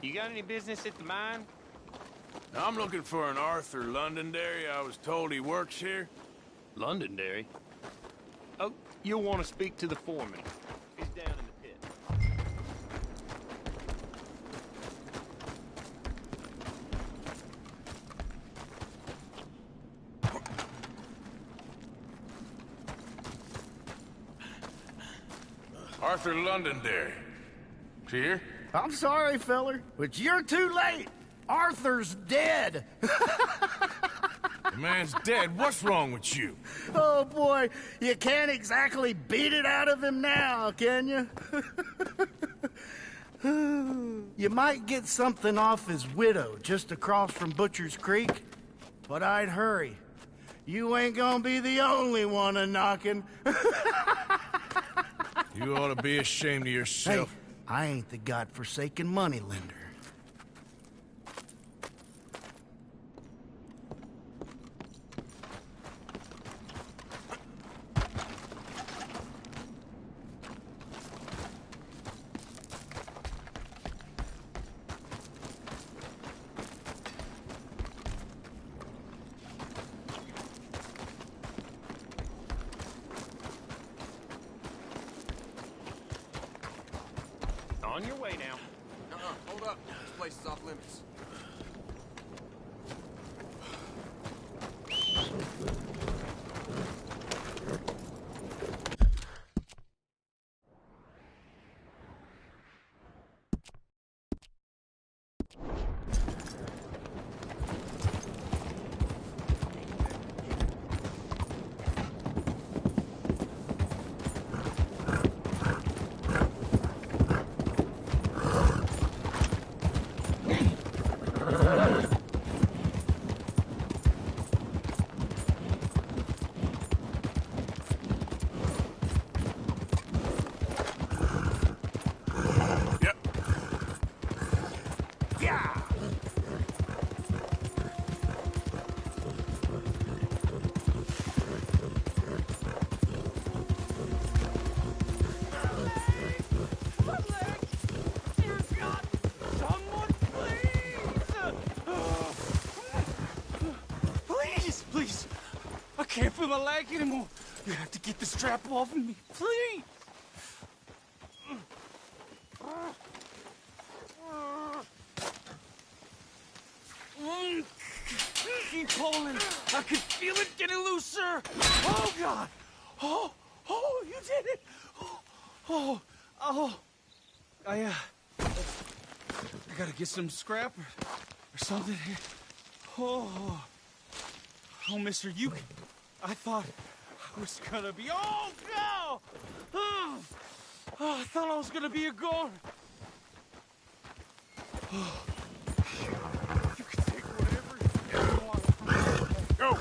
You got any business at the mine? Now, I'm looking for an Arthur Londonderry. I was told he works here. Londonderry? Oh, you'll want to speak to the foreman. He's down in the pit. Arthur Londonderry. Is he here? I'm sorry, feller, but you're too late. Arthur's dead. The man's dead. What's wrong with you? Oh, boy, you can't exactly beat it out of him now, can you? You might get something off his widow just across from Butcher's Creek, but I'd hurry. You ain't gonna be the only one a-knocking. You ought to be ashamed of yourself. Hey, I ain't the godforsaken moneylender. On your way now. Hold up. This place is off limits. Please, I can't feel my leg anymore. You have to get the strap off of me, please. Keep pulling. I can feel it getting looser. Oh, God. Oh, you did it. I gotta get some scrap or something here. Oh, mister, I thought I was gonna be... Oh, no! Oh, I thought I was gonna be a goner. Oh, you can take whatever you want. Go!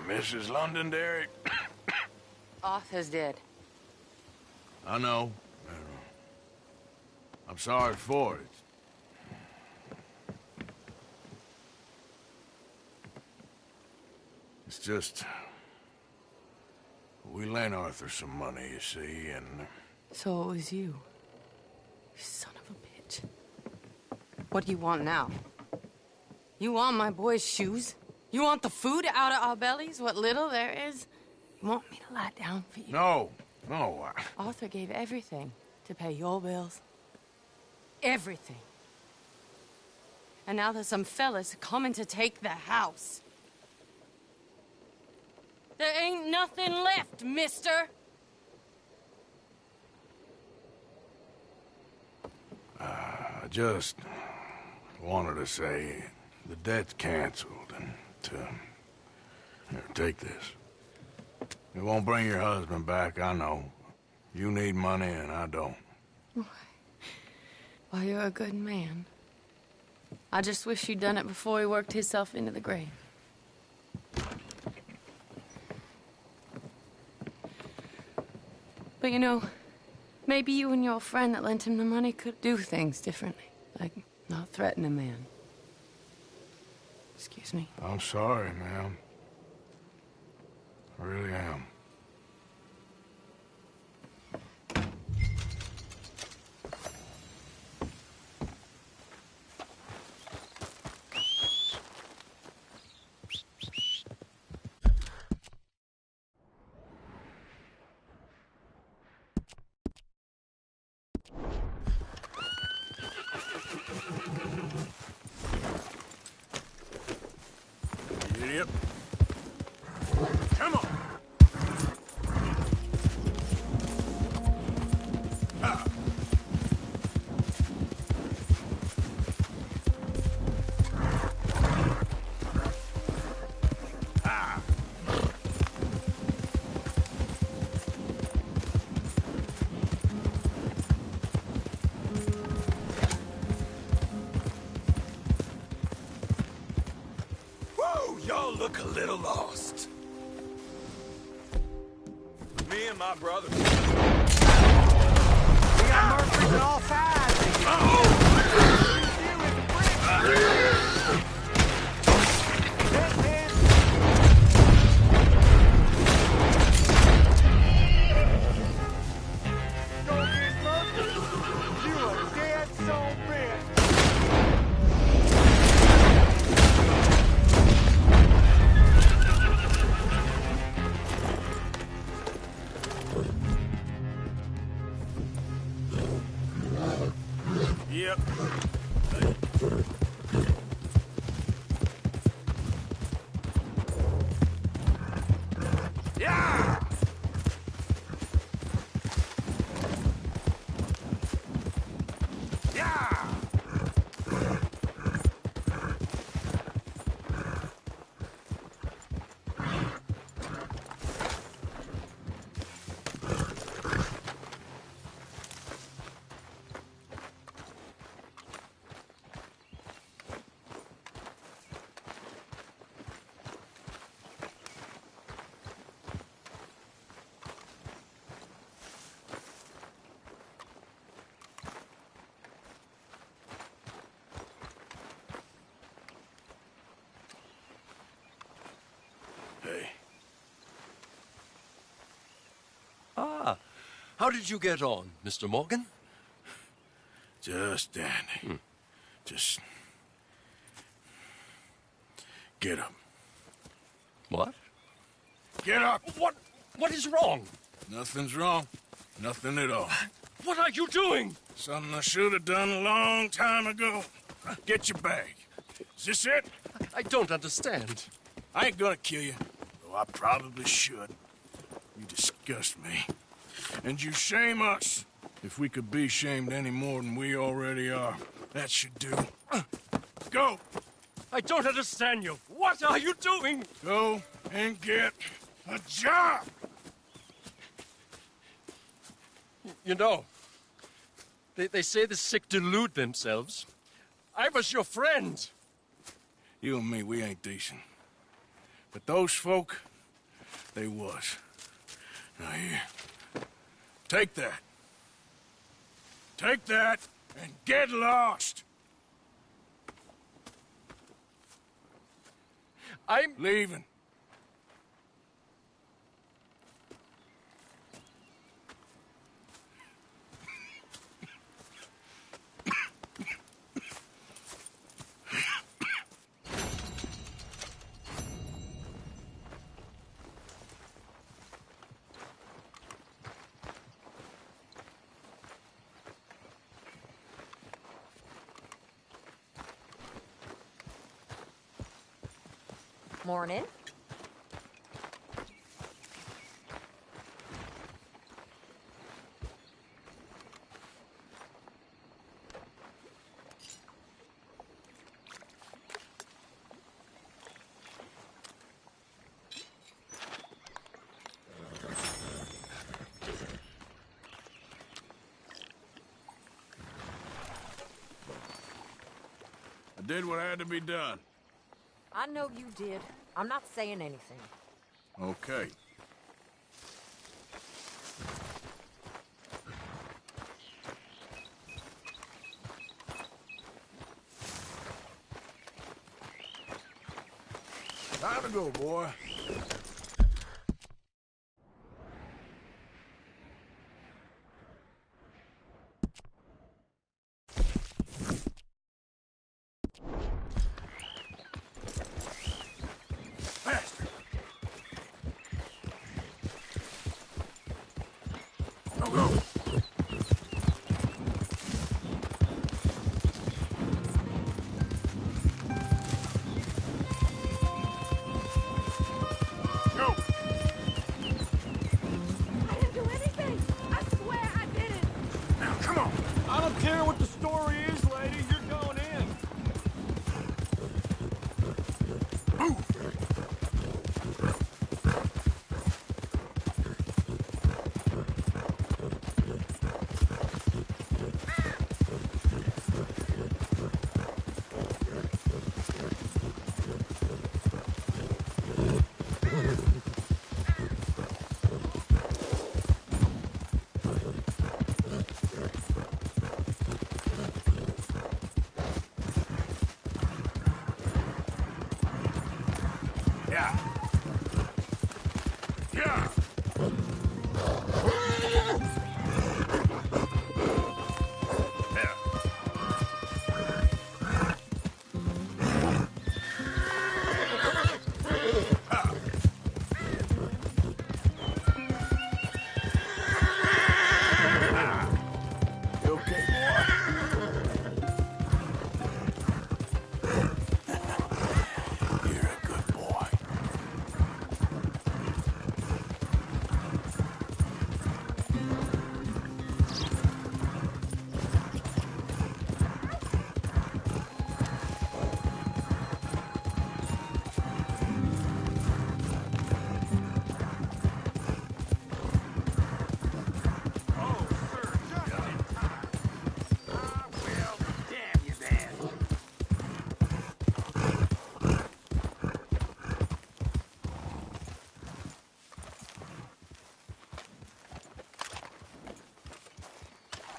Mrs. Londonderry? Arthur's dead. I know. I'm sorry for it. It's just... we lent Arthur some money, you see, and... So it was you. You son of a bitch. What do you want now? You want my boy's shoes? You want the food out of our bellies, what little there is? You want me to lie down for you? No. Arthur gave everything to pay your bills. Everything. And now there's some fellas coming to take the house. There ain't nothing left, mister. I just wanted to say the debt's canceled and here, take this. It won't bring your husband back, I know. You need money and I don't. Well, you're a good man. I just wish you'd done it before he worked himself into the grave. But you know, maybe you and your friend that lent him the money could do things differently. Like, not threaten a man. Excuse me. I'm sorry, ma'am. I really am. Idiot. Come on. Y'all look a little lost. Me and my brother. We got Murphys on all sides. You a dead son bitch. Yep. Yeah! Yeah! Hey, Ah, how did you get on, Mr. Morgan? just dandy. Just get up. What? Get up! What is wrong? Nothing's wrong. Nothing at all. What are you doing? Something I should have done a long time ago. Get your bag. Is this it? I don't understand. I ain't gonna kill you, though I probably should. You disgust me. And you shame us. If we could be shamed any more than we already are, that should do. Go! I don't understand you. What are you doing? Go and get a job! You know, they say the sick delude themselves. I was your friend. You and me, we ain't decent. But those folk, they was. Now here, take that. Take that and get lost! I'm... Leaving. Morning. did what had to be done. I know you did. I'm not saying anything. Okay. Time to go, boy. Faster. Go, go. Go. I didn't do anything! I swear I didn't! Now, come on. I don't care what the story is, lady. You're going in. Move. Yeah. Yeah. Yeah. Ha. You okay, boy? You're a good boy.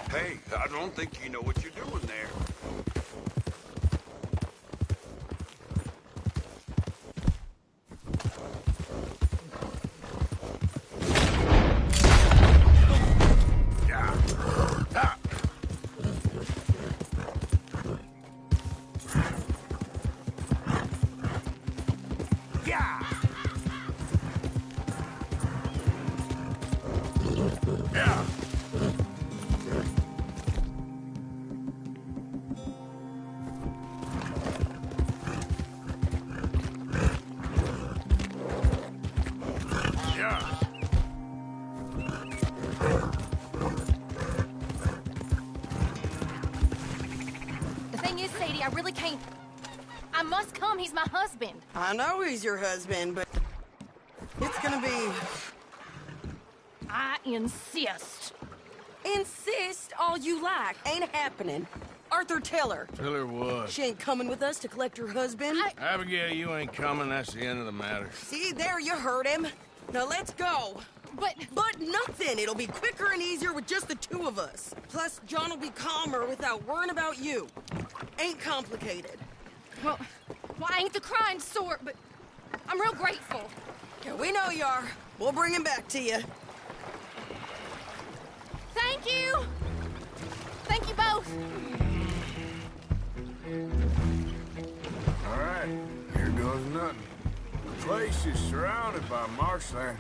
Hey, I don't think you know what you're doing there. Yeah. Ha. Yeah. Yeah. Yeah. The thing is, Sadie, I really can't... I must come. He's my husband. I know he's your husband, but it's gonna be... I insist. Insist all you like. Ain't happening. Arthur, tell her. Tell her what? She ain't coming with us to collect her husband. Abigail, you ain't coming. That's the end of the matter. See, there you heard him. Now let's go. But nothing. It'll be quicker and easier with just the two of us. Plus, John will be calmer without worrying about you. Ain't complicated. well, I ain't the crying sort, but I'm real grateful. Yeah, we know you are. We'll bring him back to you. Thank you. Thank you both. All right, here goes nothing. The place is surrounded by marshland.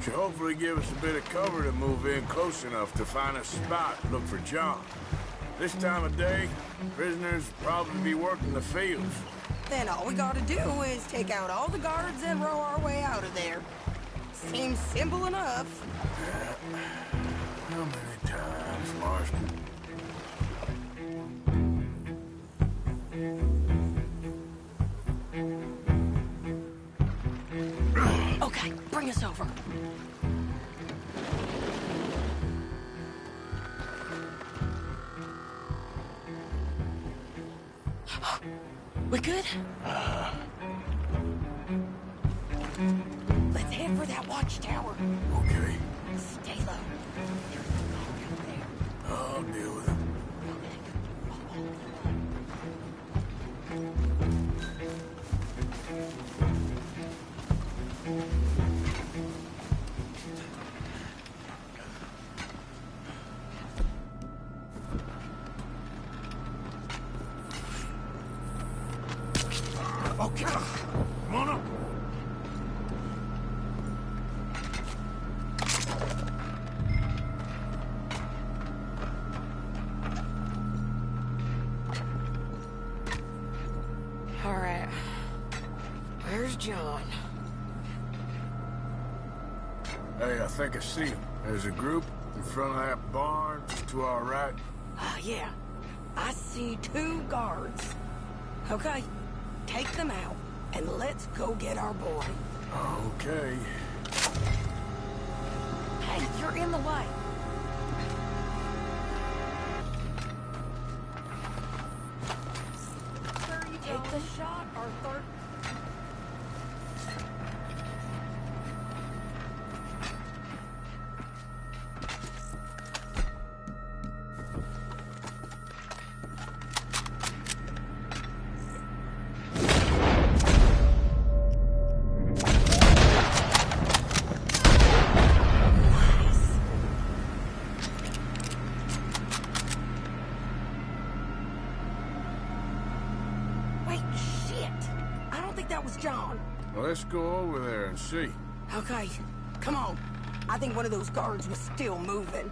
Should hopefully give us a bit of cover to move in close enough to find a spot and look for John. This time of day, prisoners will probably be working the fields. Then all we gotta do is take out all the guards and row our way out of there. Seems simple enough. How many times, Marston? Okay, bring us over. We good? Let's head for that watchtower. Okay. Stay low. There's a guard up there. I'll deal with it. Okay, come on up. All right. Where's John? Hey, I think I see him. There's a group in front of that barn just to our right. Ah, yeah. I see 2 guards. Okay, take them out, and let's go get our boy. Okay. Hey, you're in the way. Take the shot, Arthur. Wait, shit! I don't think that was John. Well, let's go over there and see. Okay, come on. I think one of those guards was still moving.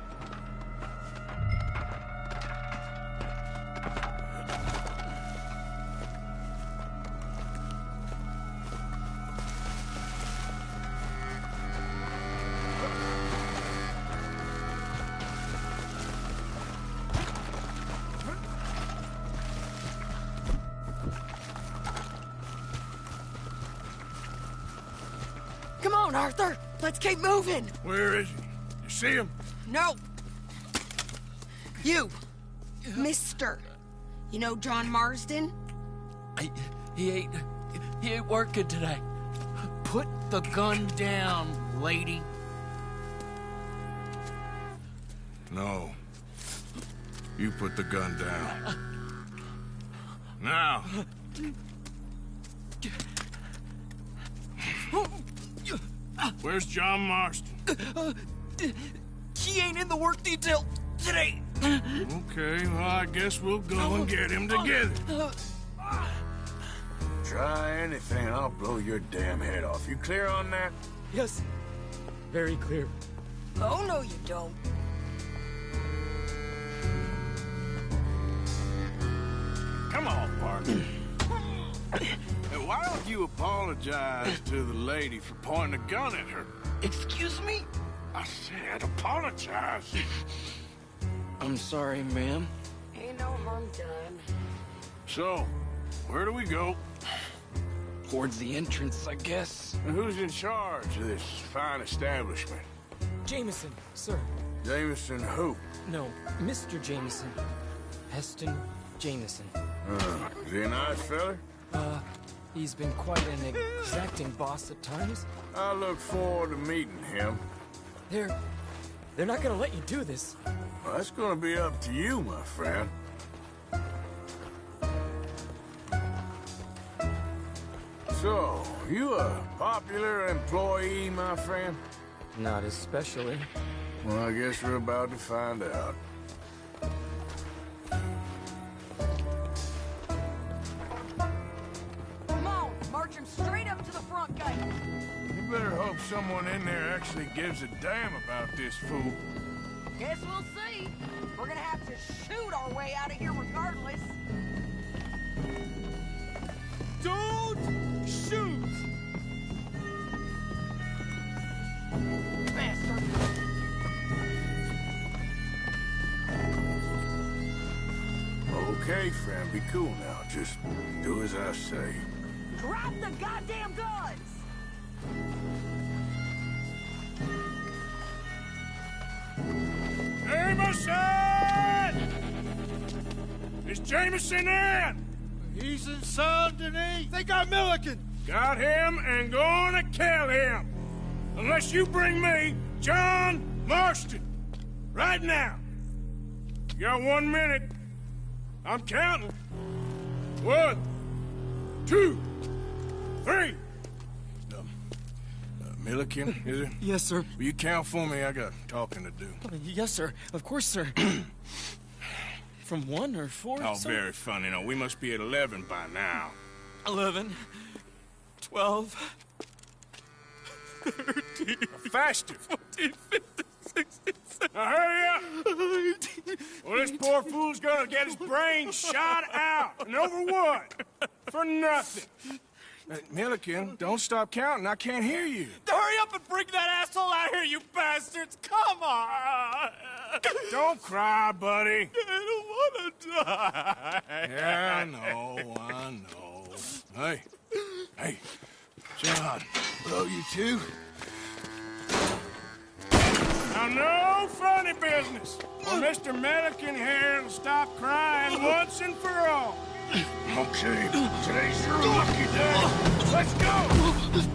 Come on, Arthur! Let's keep moving! Where is he? You see him? No! You! Mister! You know John Marsden? He ain't working today. Put the gun down, lady. No. You put the gun down. Now. Where's John Marston? He ain't in the work detail today. Okay, well, I guess we'll go and get him together. Try anything, I'll blow your damn head off. You clear on that? Yes, very clear. Oh, no, you don't. Come on, partner. And why don't you apologize to the lady for pointing a gun at her? Excuse me? I said apologize. I'm sorry, ma'am. Ain't no harm done. So, where do we go? Towards the entrance, I guess. And who's in charge of this fine establishment? Jameson, sir. Jameson who? No, Mr. Jameson. Heston Jameson. Is he a nice fella? He's been quite an exacting boss at times. I look forward to meeting him. They're not gonna let you do this. Well, that's gonna be up to you, my friend. So, you a popular employee, my friend? Not especially. Well, I guess we're about to find out. Come on, march him straight up to the front gate. You better hope someone in there actually gives a damn about this fool. Guess we'll see. We're gonna have to shoot our way out of here regardless. Don't shoot! Bastard! Okay, friend, be cool now. Just do as I say. Drop the goddamn guns! Jameson! Is Jameson in? He's in Saint Denis. They got Milliken. Got him and gonna kill him. Unless you bring me John Marston. Right now. You got 1 minute. I'm counting. 1, 2, 3. Milliken, is it? Yes, sir. Will you count for me? I got talking to do. Yes, sir. Of course, sir. From 1 or 4? Oh, sir? very funny. No, we must be at 11 by now. 11, 12, 13, faster. 14, 15, 16, 17. Now hurry up! Well, this poor fool's gonna get his brains shot out. And over what? For nothing. Milliken, don't stop counting. I can't hear you. Hurry up and bring that asshole out here, you bastards! Come on! Don't cry, buddy. I don't want to die. Yeah, I know. Hey, John. Hello, you two. Now, no funny business. Or Mr. Milliken here will stop crying once and for all. Okay, today's your lucky day. Let's go!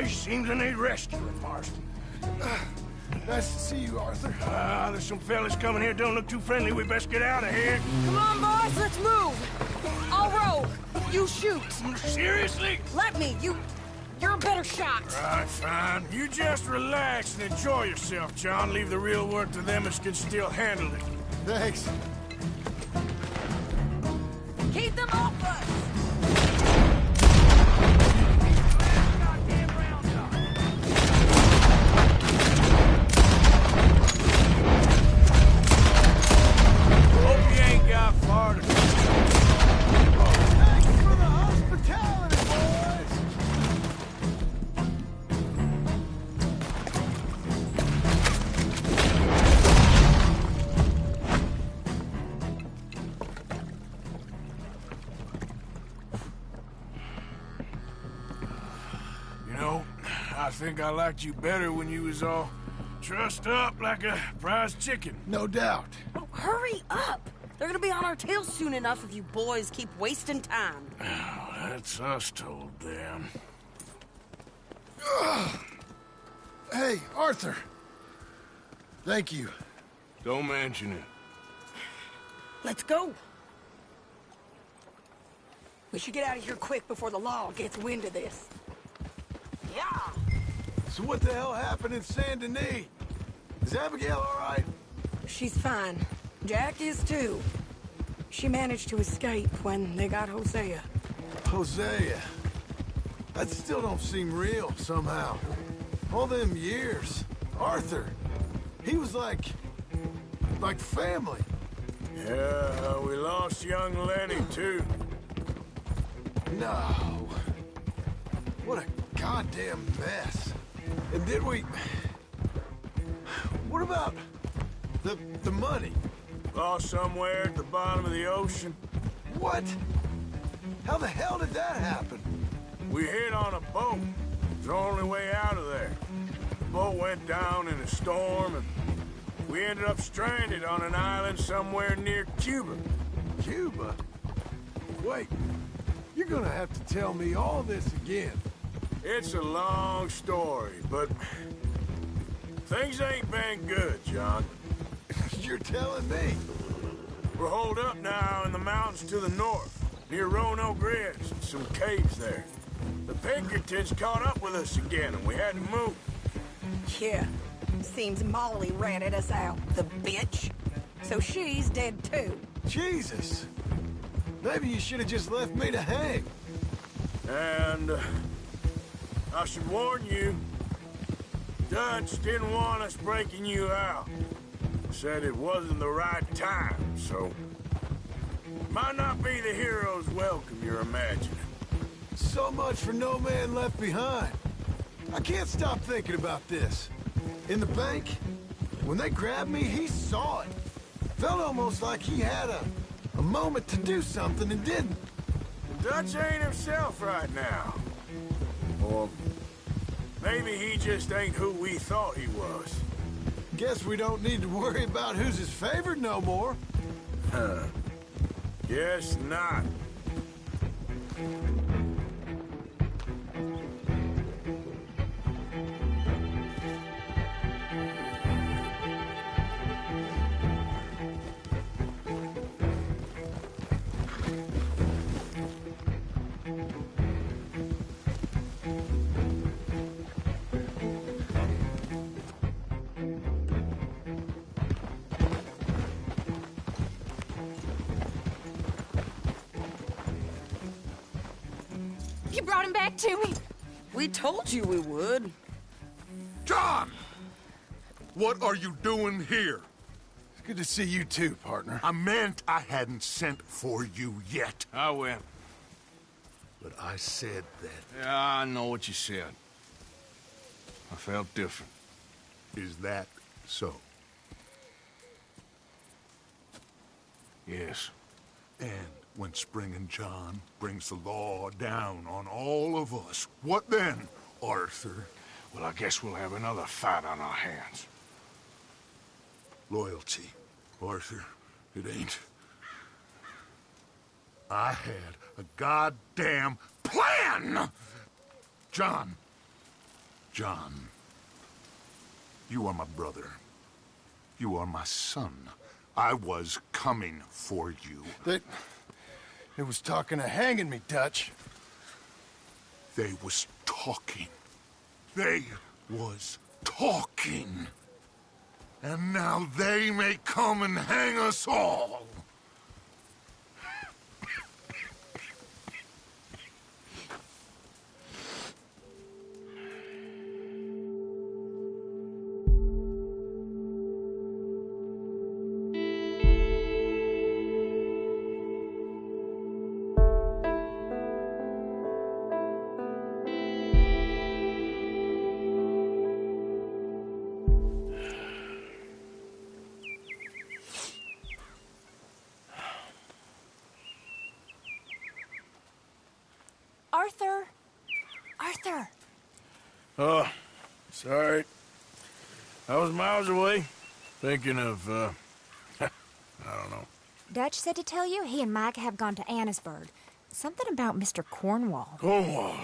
Seems to need rescuing, Marston. Nice to see you, Arthur. There's some fellas coming here. Don't look too friendly. We best get out of here. Come on, boys, let's move. I'll row. You shoot. Seriously? Let me. You're a better shot. Right, fine. You just relax and enjoy yourself, John. Leave the real work to them that can still handle it. Thanks. Keep them off us. think I liked you better when you was all trussed up like a prize chicken. No doubt. Oh, hurry up! They're gonna be on our tails soon enough if you boys keep wasting time. Oh, that's us told them. Hey, Arthur. Thank you. Don't mention it. Let's go. We should get out of here quick before the law gets wind of this. Yeah. So what the hell happened in Saint Denis? Is Abigail all right? She's fine. Jack is too. She managed to escape when they got Hosea. Hosea. That still don't seem real, somehow. All them years. Arthur. He was like family. Yeah, we lost young Lenny, too. No. What a goddamn mess. And did we... What about the money? Lost somewhere at the bottom of the ocean. What? How the hell did that happen? We hit on a boat. It's the only way out of there. The boat went down in a storm, and we ended up stranded on an island somewhere near Cuba. Cuba? Wait, you're gonna have to tell me all this again. It's a long story, but things ain't been good, John. You're telling me? We're holed up now in the mountains to the north, near Roanoke Ridge, some caves there. The Pinkertons caught up with us again, and we had to move. Yeah. Seems Molly ratted us out, the bitch. So she's dead too. Jesus. Maybe you should have just left me to hang. And I should warn you, Dutch didn't want us breaking you out. Said it wasn't the right time, so might not be the hero's welcome you're imagining. So much for no man left behind. I can't stop thinking about this. In the bank, when they grabbed me, he saw it. Felt almost like he had a moment to do something and didn't. Dutch ain't himself right now. Or maybe he just ain't who we thought he was. Guess we don't need to worry about who's his favorite no more. Guess not. You brought him back to me. We told you we would. John! What are you doing here? It's good to see you too, partner. I meant I hadn't sent for you yet. I went. But I said that. Yeah, I know what you said. I felt different. Is that so? Yes. And when Spring and John brings the law down on all of us, what then, Arthur? Well, I guess we'll have another fight on our hands. Loyalty, Arthur, it ain't. I had a goddamn plan! John, you are my brother. You are my son. I was coming for you. They was talking of hanging me, Dutch. They was talking. They was talking. And now they may come and hang us all. Arthur. Arthur. Sorry. I was miles away, thinking of, I don't know. Dutch said to tell you he and Micah have gone to Annisburg. Something about Mr. Cornwall. Cornwall.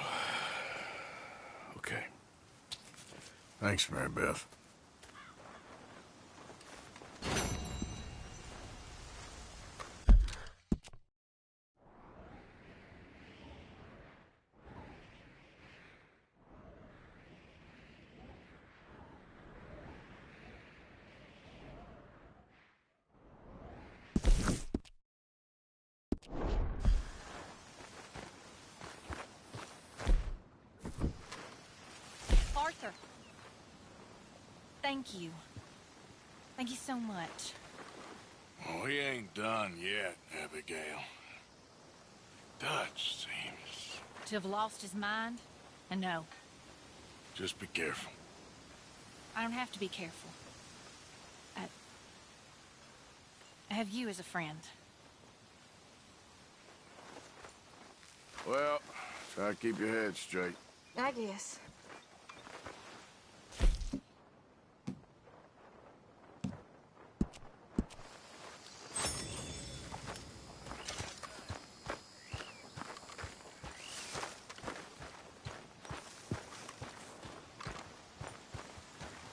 Okay. Thanks, Mary Beth. Arthur. Thank you. Thank you so much. Oh, he ain't done yet, Abigail. Dutch seems... To have lost his mind? And no, Just be careful. I don't have to be careful. I have you as a friend. Well, try to keep your head straight. I guess.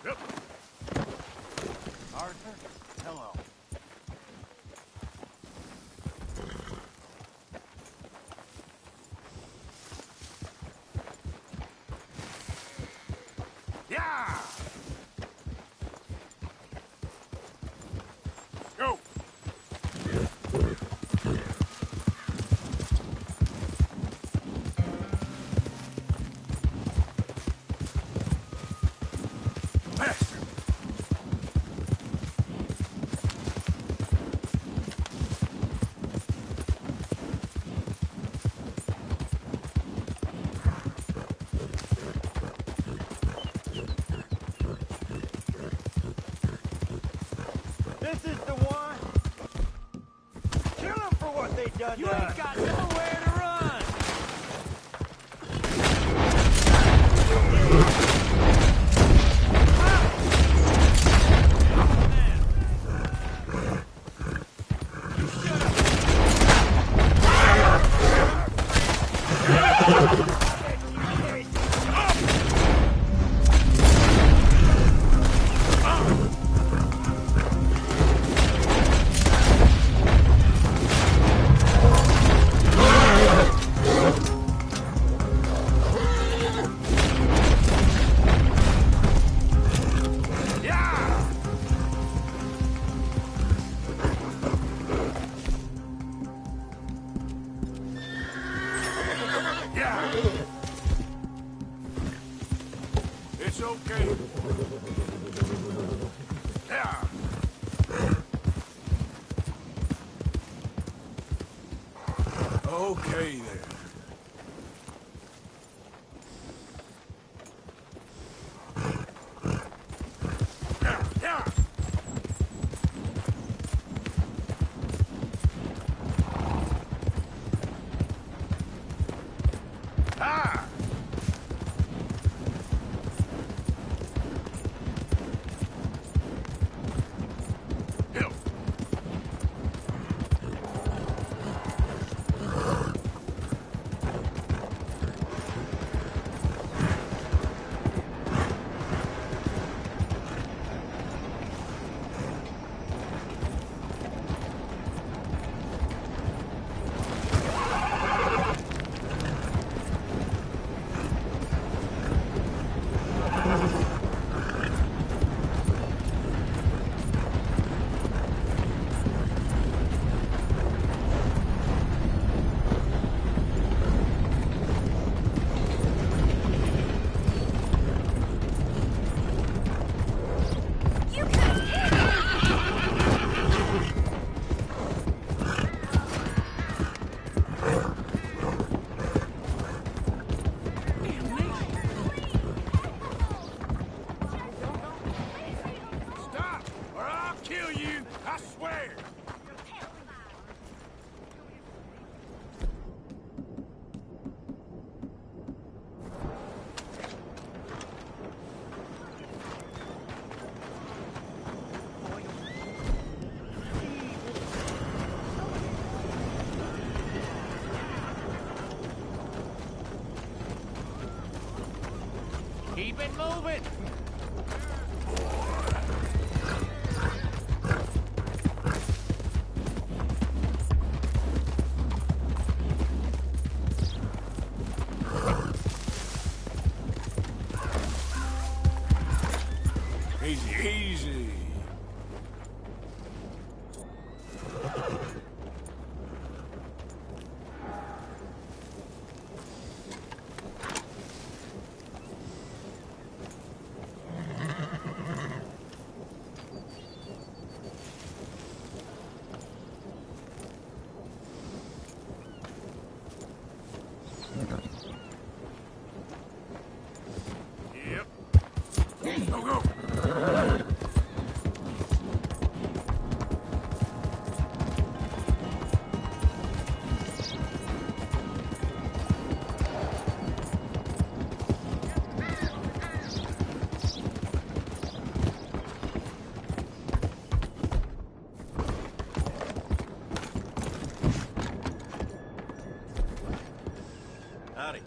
Yep. Arthur, hello. Yeah! Go! Faster! This is the one. Kill them for what they done. You ain't got nowhere to run. Yeah! It's okay. Yeah! Okay then. Yeah! Yeah! Ah! Hill. Stop, or I'll kill you, I swear! Keep it moving! Easy, easy. Yep. Go, go. Howdy.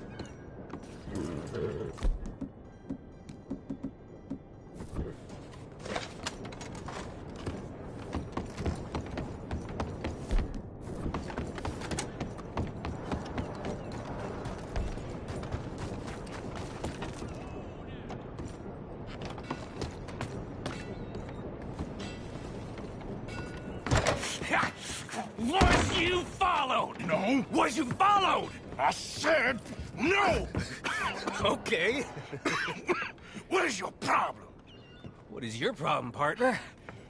Was you followed? No. Was you followed? I said no. Okay. What is your problem? What is your problem, partner?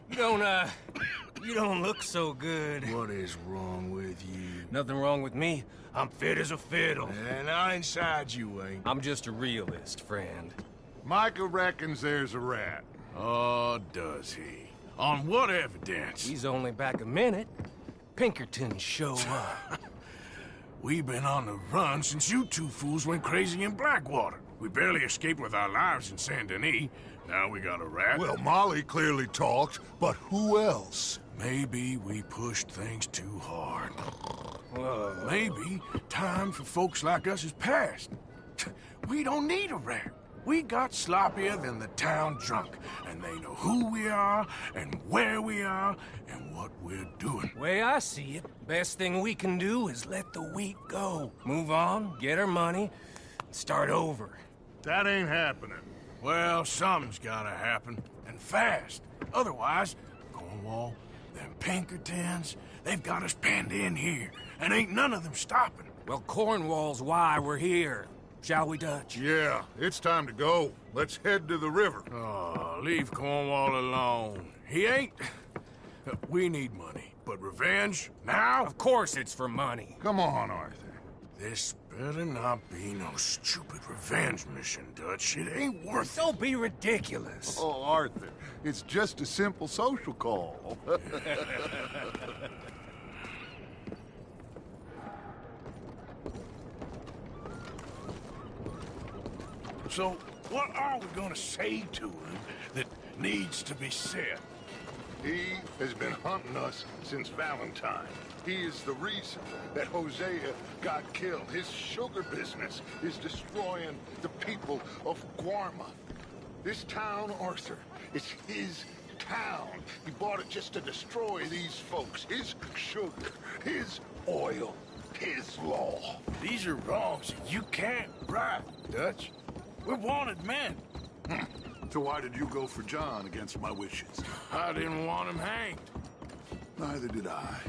You don't look so good. What is wrong with you? Nothing wrong with me. I'm fit as a fiddle. And I inside you ain't. I'm just a realist, friend. Micah reckons there's a rat. Oh, does he? On what evidence? He's only back a minute. Pinkerton show up. We've been on the run since you two fools went crazy in Blackwater. We barely escaped with our lives in Saint Denis. Now we got a rat. Well, Molly clearly talked, but who else? Maybe we pushed things too hard. Maybe time for folks like us is past. We don't need a rat. We got sloppier than the town drunk, and they know who we are, and where we are, and what we're doing. Way I see it, best thing we can do is let the week go. Move on, get our money, start over. That ain't happening. Well, something's gotta happen, and fast. Otherwise, Cornwall, them Pinkertons, they've got us penned in here, and ain't none of them stopping. Well, Cornwall's why we're here. Shall we, Dutch? Yeah, it's time to go. Let's head to the river. Oh, leave Cornwall alone. He ain't... We need money, but revenge, now? Of course it's for money. Come on, Arthur. This better not be no stupid revenge mission, Dutch. It ain't worth it. Don't be ridiculous. Oh, Arthur, it's just a simple social call. So, what are we gonna say to him that needs to be said? He has been hunting us since Valentine. He is the reason that Hosea got killed. His sugar business is destroying the people of Guarma. This town, Arthur, is his town. He bought it just to destroy these folks. His sugar, his oil, his law. These are wrongs you can't right, Dutch. We're wanted men. So why did you go for John against my wishes? I didn't want him hanged. Neither did I.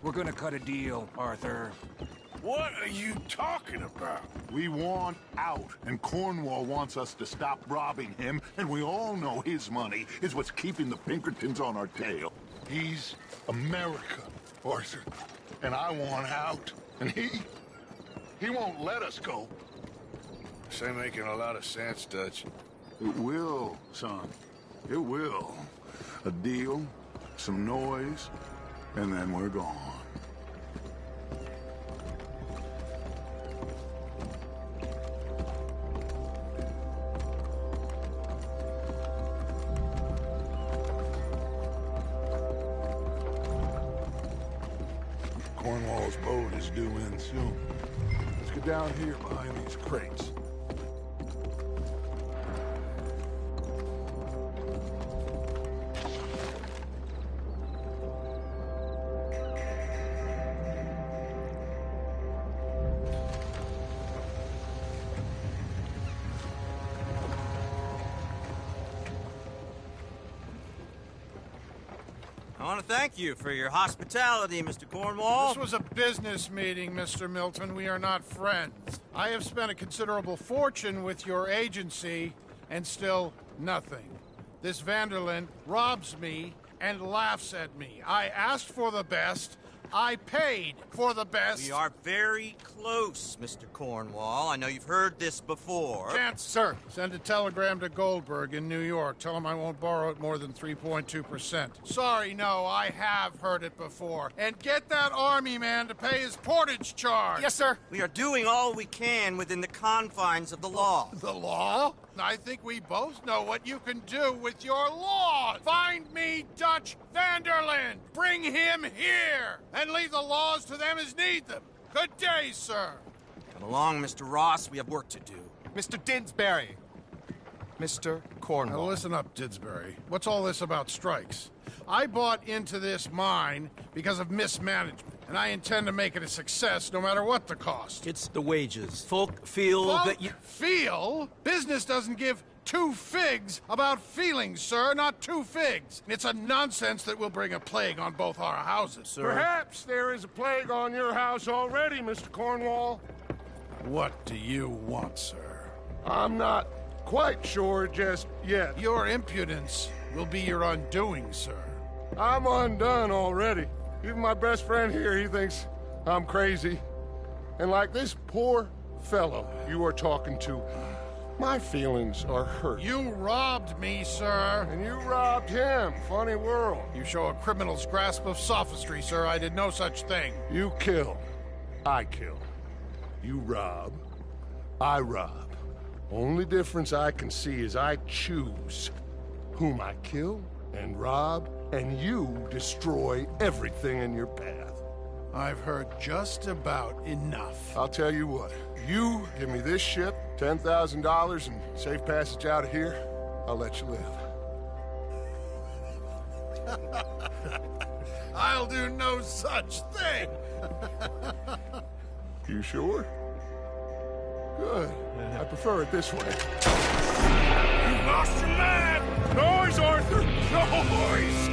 We're gonna cut a deal, Arthur. What are you talking about? We want out, and Cornwall wants us to stop robbing him, and we all know his money is what's keeping the Pinkertons on our tail. He's America, Arthur, and I want out, and he won't let us go. This ain't making a lot of sense, Dutch. It will, son. It will. A deal, some noise, and then we're gone. Cornwall's boat is due in soon. Let's get down here behind these crates. I want to thank you for your hospitality, Mr. Cornwall. This was a business meeting, Mr. Milton. We are not friends. I have spent a considerable fortune with your agency, and still nothing. This Vanderlyn robs me and laughs at me. I asked for the best. I paid for the best. We are very close, Mr. Cornwall. I know you've heard this before. Chance, sir. Send a telegram to Goldberg in New York. Tell him I won't borrow it more than 3.2%. Sorry, no, I have heard it before. And get that army man to pay his portage charge. Yes, sir. We are doing all we can within the confines of the law. The law? I think we both know what you can do with your law. Find me Dutch Vanderlyn. Bring him here. And leave the laws to them as need them. Good day, sir. Come along, Mr. Ross. We have work to do. Mr. Didsbury. Mr. Cornwall. Now listen up, Didsbury. What's all this about strikes? I bought into this mine because of mismanagement, and I intend to make it a success no matter what the cost. It's the wages. Folk feel that you... Feel? Business doesn't give two figs about feelings, sir, not two figs. It's a nonsense that will bring a plague on both our houses, sir. Perhaps there is a plague on your house already, Mr. Cornwall. What do you want, sir? I'm not quite sure just yet. Your impudence will be your undoing, sir. I'm undone already. Even my best friend here, he thinks I'm crazy. And like this poor fellow you are talking to, my feelings are hurt. You robbed me, sir. And you robbed him. Funny world. You show a criminal's grasp of sophistry, sir. I did no such thing. You kill. I kill. You rob. I rob. Only difference I can see is I choose whom I kill and rob, and you destroy everything in your path. I've heard just about enough. I'll tell you what. You give me this ship, $10,000, and safe passage out of here, I'll let you live. I'll do no such thing. You sure? Good. I prefer it this way. You lost your man! Noise, Arthur! Noise!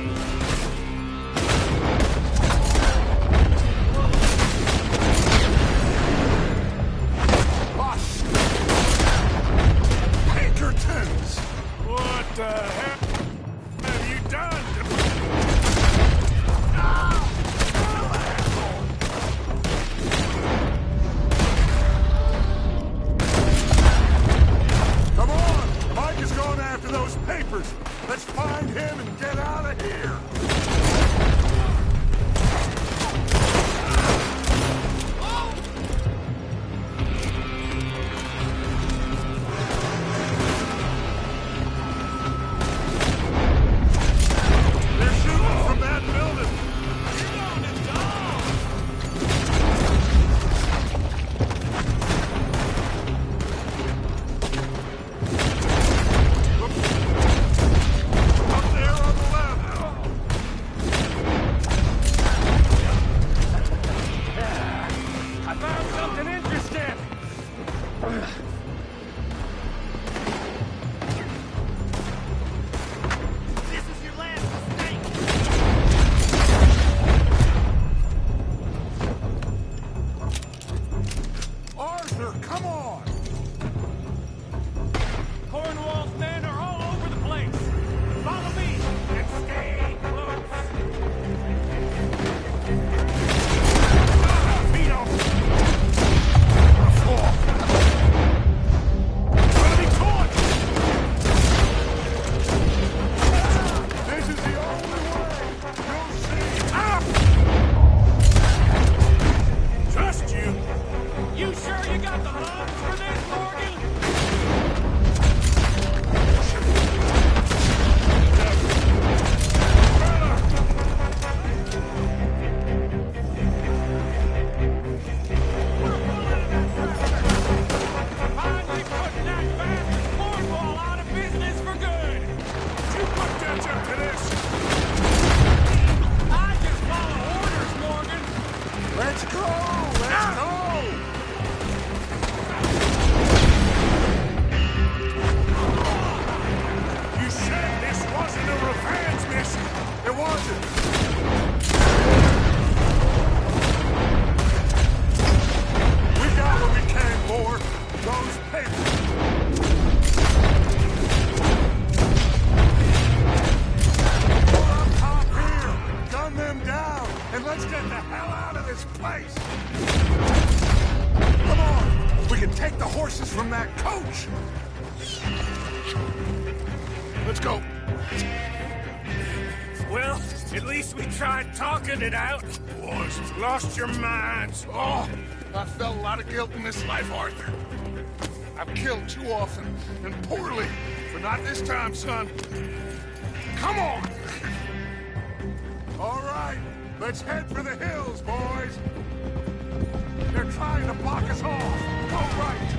Hush! Pinkertons! What the heck have you done? Come on! Mike is going after those papers. Let's find him and get out. this place! Come on! We can take the horses from that coach! Let's go. Well, at least we tried talking it out. Boys, you lost your minds. Oh, I felt a lot of guilt in this life, Arthur. I've killed too often and poorly, but not this time, son. Come on! All right, let's head for the hills, boys. They're trying to block us off. Go right.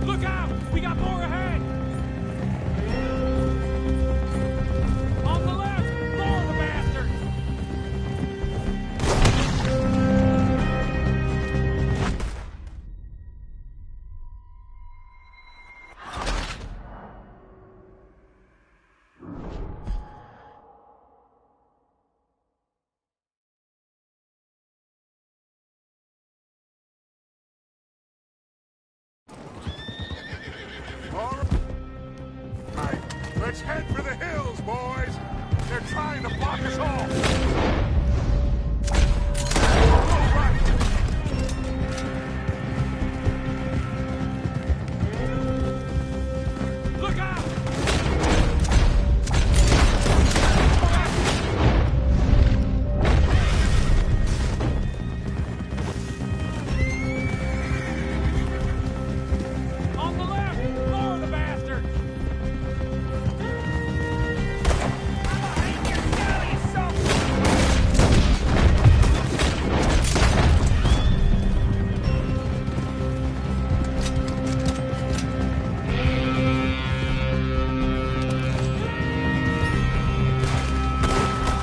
Look out! We got more ahead! On the left! More of the bastards! All right, let's head for the hills, boys. They're trying to block us off. Go right. Look out! On the left! More of the bastards!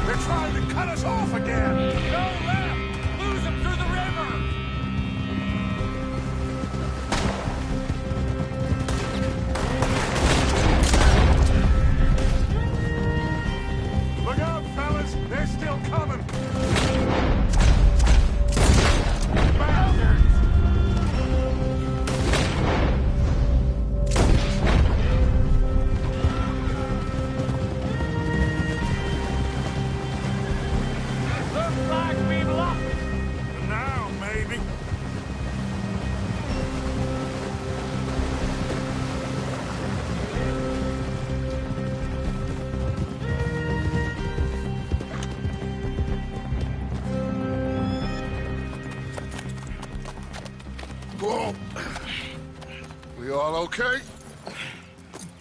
They're trying to cut us off again. Go left! Lose them through the river! Look out, fellas. They're still coming. Bastards! Looks like we've lost it. Now, maybe. Whoa. We all okay?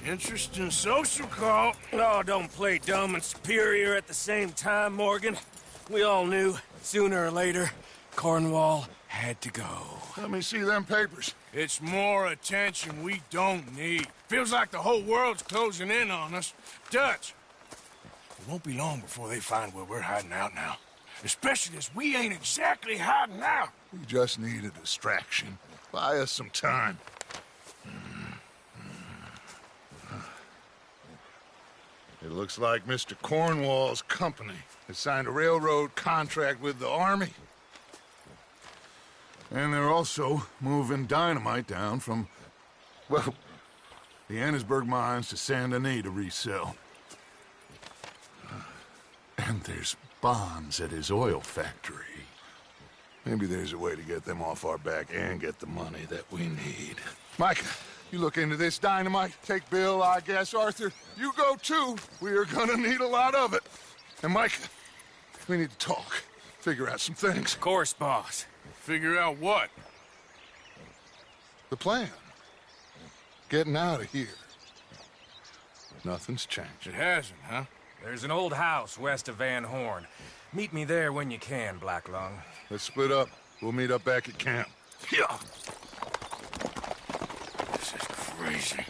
Interesting social call. Oh, don't play dumb and superior at the same time, Morgan. We all knew, sooner or later, Cornwall had to go. Let me see them papers. It's more attention we don't need. Feels like the whole world's closing in on us. Dutch, it won't be long before they find where we're hiding out now. Especially as we ain't exactly hiding out. We just need a distraction. Buy us some time. It looks like Mr. Cornwall's company has signed a railroad contract with the Army. And they're also moving dynamite down from, well, the Annesburg mines to Saint Denis to resell. And there's bonds at his oil factory. Maybe there's a way to get them off our back and get the money that we need. Mike, you look into this dynamite. Take Bill, I guess. Arthur, you go too. We are gonna need a lot of it. And Mike, we need to talk. Figure out some things. Of course, boss. Figure out what? The plan. Getting out of here. Nothing's changed. It hasn't, huh? There's an old house west of Van Horn. Meet me there when you can, Black Lung. Let's split up. We'll meet up back at camp. Yeah. This is crazy.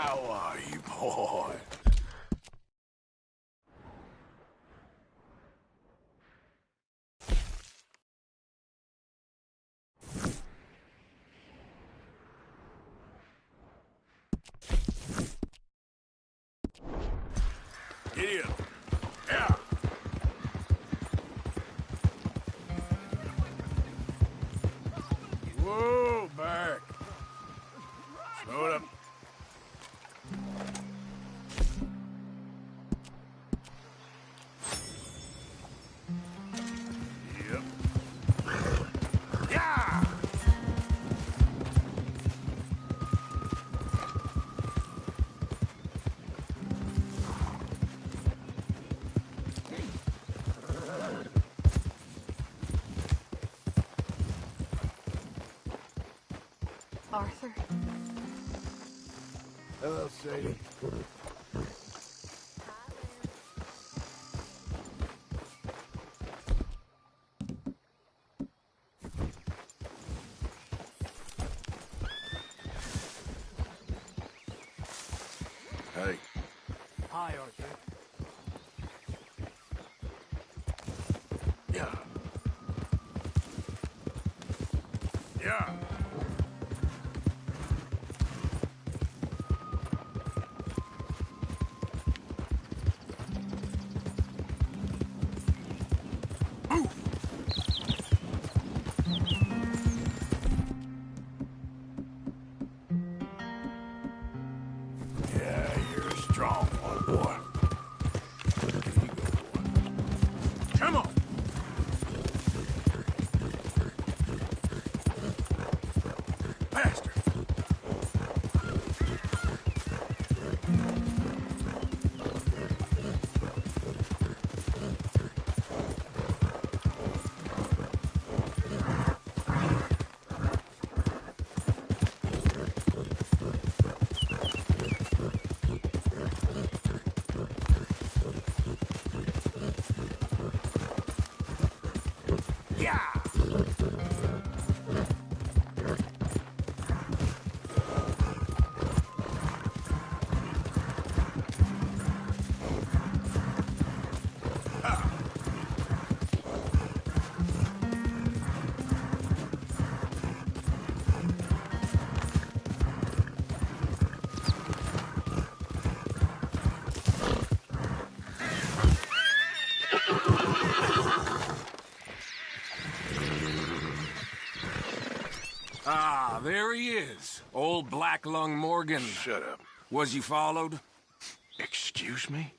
How are you, boy? Giddy up. Yeah. Whoa, back. Slow it up. Yep. Yeah! Arthur? Hello, Sadie. Hey. Hi, Arthur. Yeah. Yeah. Yeah, you're a strong one, boy. Here you go, boy. Come on! Faster! Yeah! Ah, there he is. Old Black Lung Morgan. Shut up. Was you followed? Excuse me?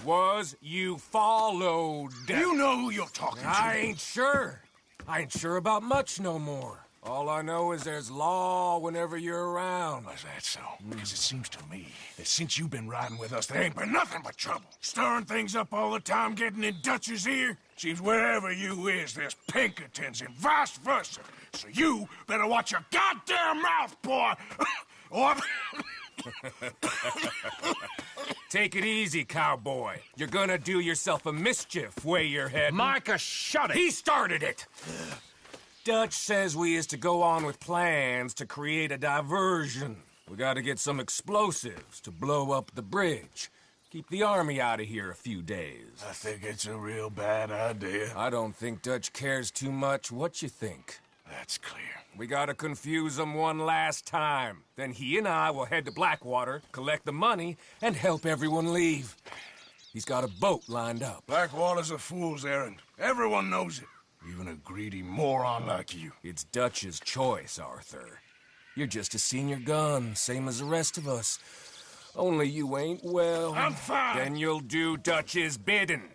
Was you followed? You know who you're talking to. I ain't sure. I ain't sure about much no more. All I know is there's law whenever you're around. Is that so? Because it seems to me that since you've been riding with us, there ain't been nothing but trouble. Stirring things up all the time, getting in Dutch's ear. Seems wherever you is, there's Pinkertons and vice versa. So you better watch your goddamn mouth, boy! Or... Take it easy, cowboy. You're gonna do yourself a mischief way you're heading. Micah, shut it! He started it! Dutch says we is to go on with plans to create a diversion. We gotta get some explosives to blow up the bridge. Keep the army out of here a few days. I think it's a real bad idea. I don't think Dutch cares too much. What you think? That's clear. We gotta confuse him one last time. Then he and I will head to Blackwater, collect the money, and help everyone leave. He's got a boat lined up. Blackwater's a fool's errand. Everyone knows it. Even a greedy moron like you. It's Dutch's choice, Arthur. You're just a senior gun, same as the rest of us. Only you ain't well. I'm fine. Then you'll do Dutch's bidding,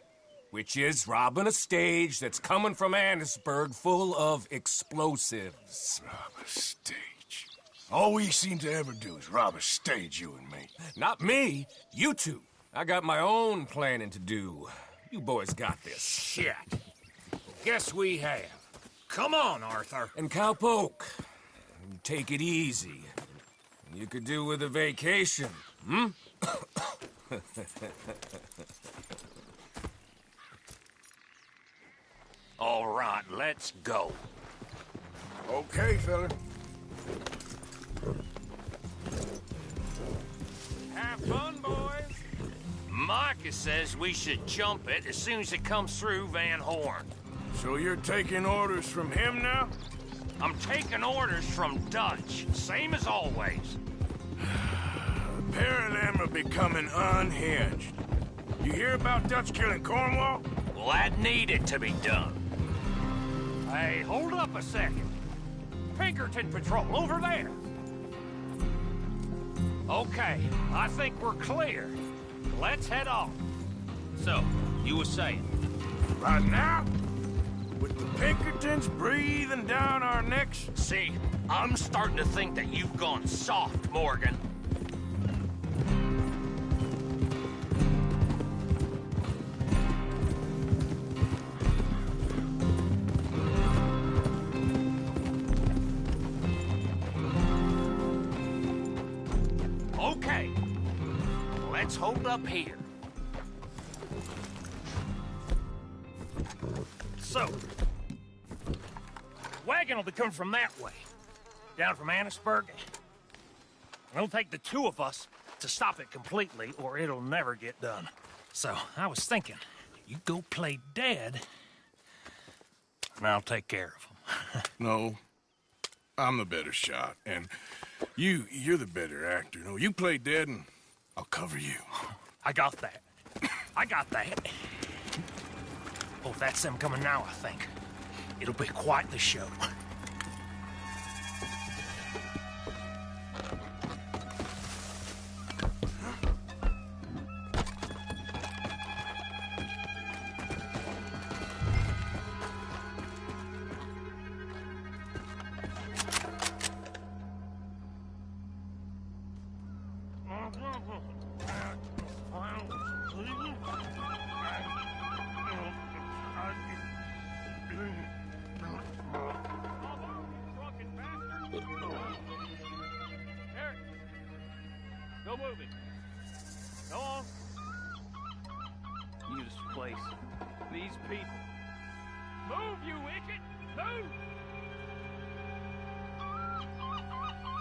which is robbing a stage that's coming from Annisburg full of explosives. Rob a stage. All we seem to ever do is rob a stage, you and me. Not me, you two. I got my own planning to do. You boys got this. Shit. Guess we have. Come on, Arthur. And Cowpoke, take it easy. You could do with a vacation, hmm? All right, let's go. Okay, fella. Have fun, boys. Micah says we should jump it as soon as it comes through Van Horn. So you're taking orders from him now? I'm taking orders from Dutch, same as always. The pair of them are becoming unhinged. You hear about Dutch killing Cornwall? Well, that needed to be done. Hey, hold up a second. Pinkerton Patrol, over there. Okay, I think we're clear. Let's head on. So, you were saying? Right now? With the Pinkertons breathing down our necks? See, I'm starting to think that you've gone soft, Morgan. Okay, let's hold up here. So, wagon will be coming from that way, down from Annisburg. It'll take the two of us to stop it completely, or it'll never get done. So, I was thinking, you go play dead, and I'll take care of them. No, I'm the better shot, and you're the better actor. No, you play dead, and I'll cover you. I got that. I got that. Oh, that's them coming now, I think. It'll be quite the show. Go moving. Go on. This place. These people. Move, you idiot! Move!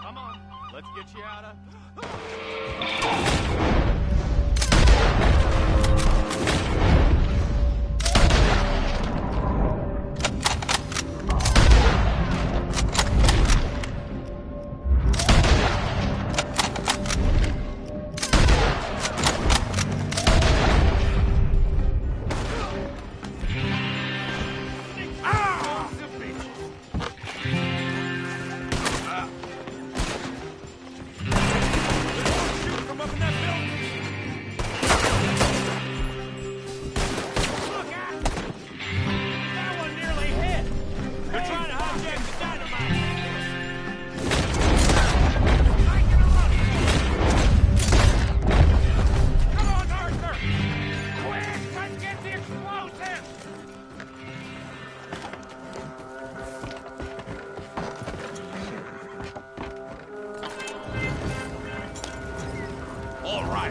Come on, let's get you out of...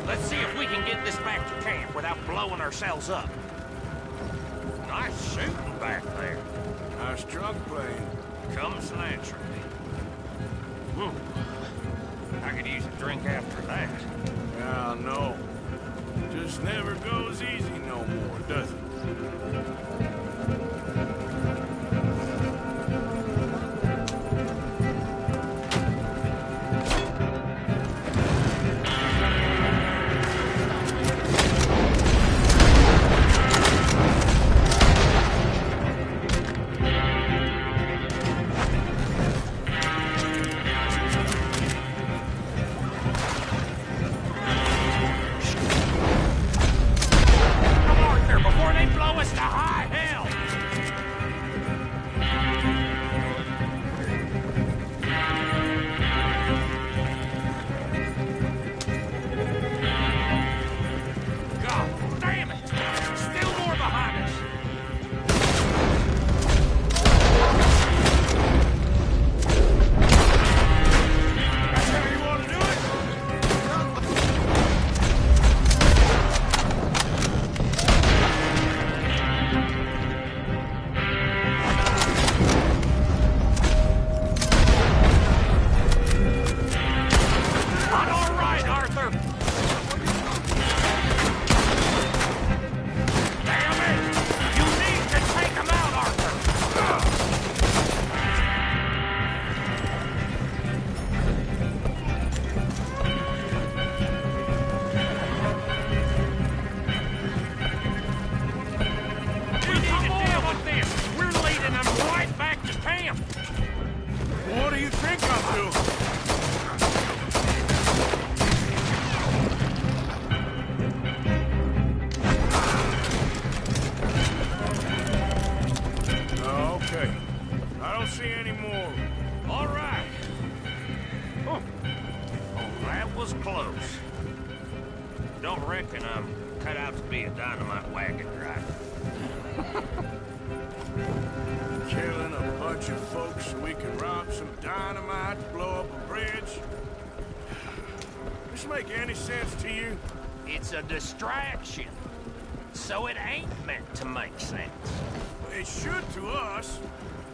Let's see if we can get this back to camp without blowing ourselves up. Nice shooting back there. Nice drunk playing. Comes naturally. I could use a drink after that. Yeah, no. Just never goes easy no more, does it? Before him! What do you think I'm doing? Okay. I don't see any more. All right. Oh, that was close. Don't reckon I'm cut out to be a dynamite wagon driver. Killing a bunch of folks so we can rob some dynamite to blow up a bridge? This make any sense to you? It's a distraction, so it ain't meant to make sense. It should to us.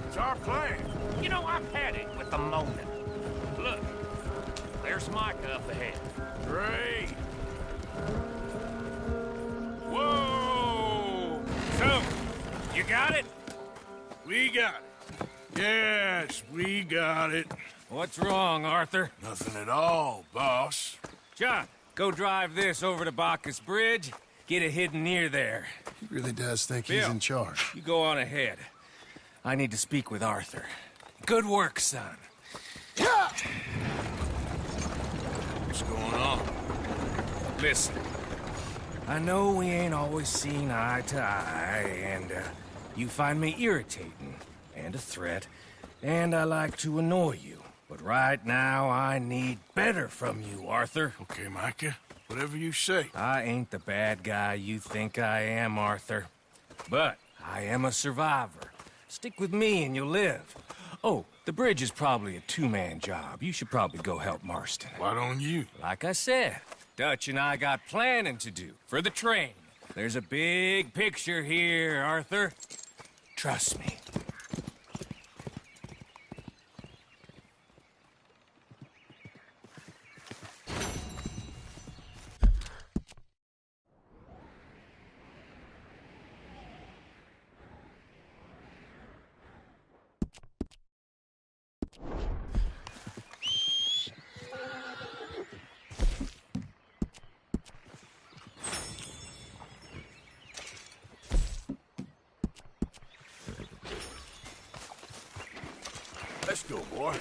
It's our plan. You know, I've had it with the moaning. Look, there's Micah up ahead. Great. Whoa! So, you got it? We got it. Yes, we got it. What's wrong, Arthur? Nothing at all, boss. John, go drive this over to Bacchus Bridge. Get it hidden near there. He really does think Bill, he's in charge. You go on ahead. I need to speak with Arthur. Good work, son. What's going on? Listen, I know we ain't always seen eye to eye, and you find me irritating and a threat, and I like to annoy you. But right now, I need better from you, Arthur. Okay, Micah. Whatever you say. I ain't the bad guy you think I am, Arthur. But I am a survivor. Stick with me and you'll live. Oh, the bridge is probably a two-man job. You should probably go help Marston. Why don't you? Like I said, Dutch and I got planning to do for the train. There's a big picture here, Arthur. Trust me. Let's go, boy.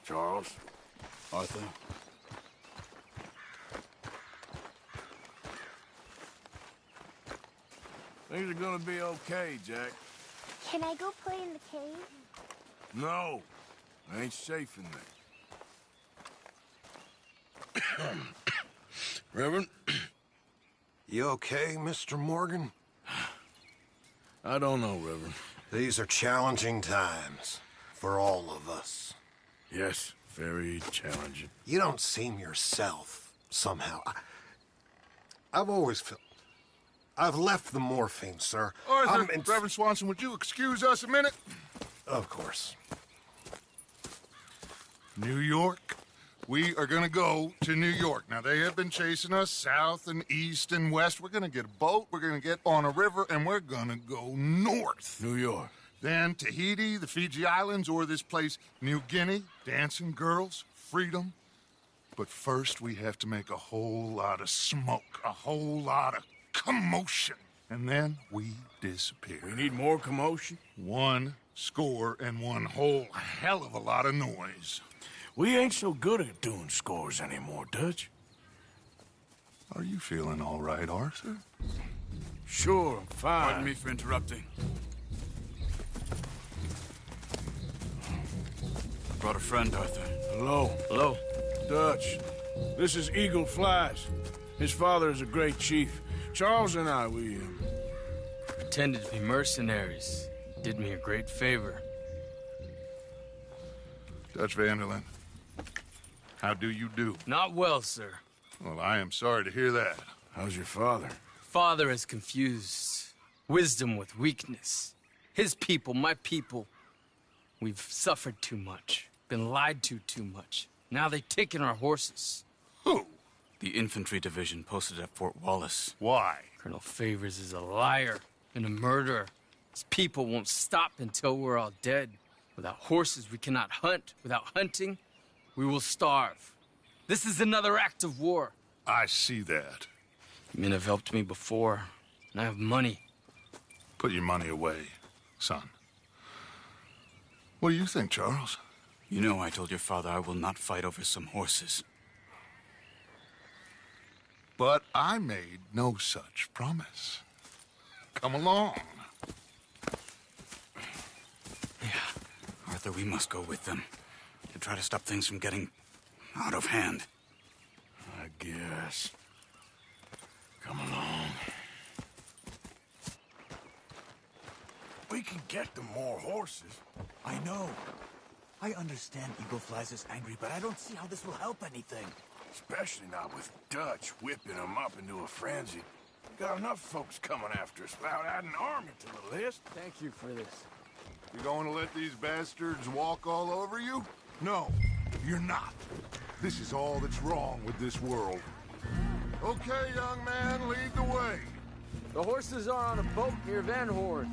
Charles, Arthur. Things are gonna be okay, Jack. Can I go play in the cave? No, I ain't safe in there. Reverend? You okay, Mr. Morgan? I don't know, Reverend. These are challenging times for all of us. Yes, very challenging. You don't seem yourself, somehow. I've always felt... I've left the morphine, sir. Arthur, Reverend Swanson, would you excuse us a minute? Of course. New York. We are going to go to New York. Now, they have been chasing us south and east and west. We're going to get a boat, we're going to get on a river, and we're going to go north. New York. Then Tahiti, the Fiji Islands, or this place, New Guinea, dancing girls, freedom. But first, we have to make a whole lot of smoke, a whole lot of commotion. And then we disappear. We need more commotion? 1 score and 1 whole hell of a lot of noise. We ain't so good at doing scores anymore, Dutch. Are you feeling all right, Arthur? Sure, I'm fine. Pardon me for interrupting. I brought a friend, Arthur. Hello. Hello. Dutch, this is Eagle Flies. His father is a great chief. Charles and I, we pretended to be mercenaries. Did me a great favor. Dutch Vanderlyn, how do you do? Not well, sir. Well, I am sorry to hear that. How's your father? Father has confused wisdom with weakness. His people, my people, we've suffered too much, been lied to too much. Now they've taken our horses. Who? The infantry division posted at Fort Wallace. Why? Colonel Favors is a liar and a murderer. His people won't stop until we're all dead. Without horses, we cannot hunt. Without hunting, we will starve. This is another act of war. I see that. Men have helped me before, and I have money. Put your money away, son. What do you think, Charles? You know I told your father I will not fight over some horses. But I made no such promise. Come along. Yeah, Arthur, we must go with them to try to stop things from getting out of hand. I guess. Come along. We can get them more horses. I know. I understand Eagle Flies is angry, but I don't see how this will help anything. Especially not with Dutch whipping them up into a frenzy. Got enough folks coming after us without adding army to the list. Thank you for this. You going to let these bastards walk all over you? No, you're not. This is all that's wrong with this world. Okay, young man, lead the way. The horses are on a boat near Van Horn.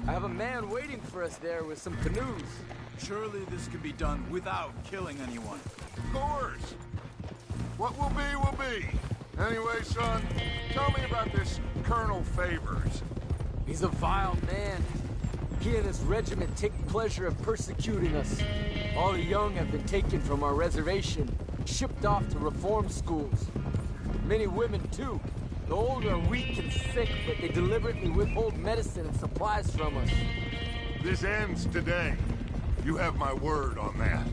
I have a man waiting for us there with some canoes. Surely this can be done without killing anyone. Of course. What will be. Anyway, son, tell me about this Colonel Favors. He's a vile man. He and his regiment take pleasure in persecuting us. All the young have been taken from our reservation, shipped off to reform schools. Many women, too. The old are weak and sick, but they deliberately withhold medicine and supplies from us. This ends today. You have my word on that.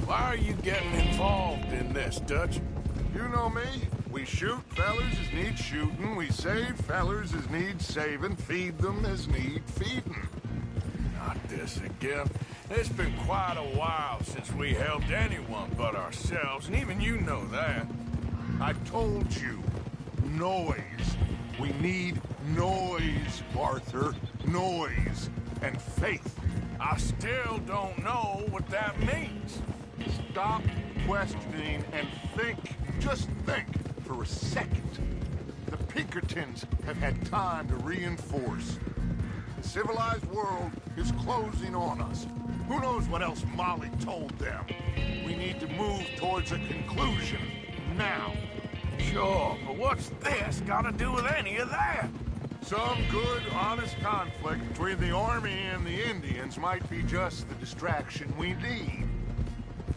Why are you getting involved in this, Dutch? You know me. We shoot fellers as need shooting. We save fellers as need saving. Feed them as need feeding. Not this again. It's been quite a while since we helped anyone but ourselves, and even you know that. I told you. Noise. We need noise, Arthur. Noise. And faith. I still don't know what that means. Stop questioning and think. Just think for a second. The Pinkertons have had time to reinforce. The civilized world is closing on us. Who knows what else Molly told them? We need to move towards a conclusion now. Sure, but what's this got to do with any of that? Some good, honest conflict between the army and the Indians might be just the distraction we need.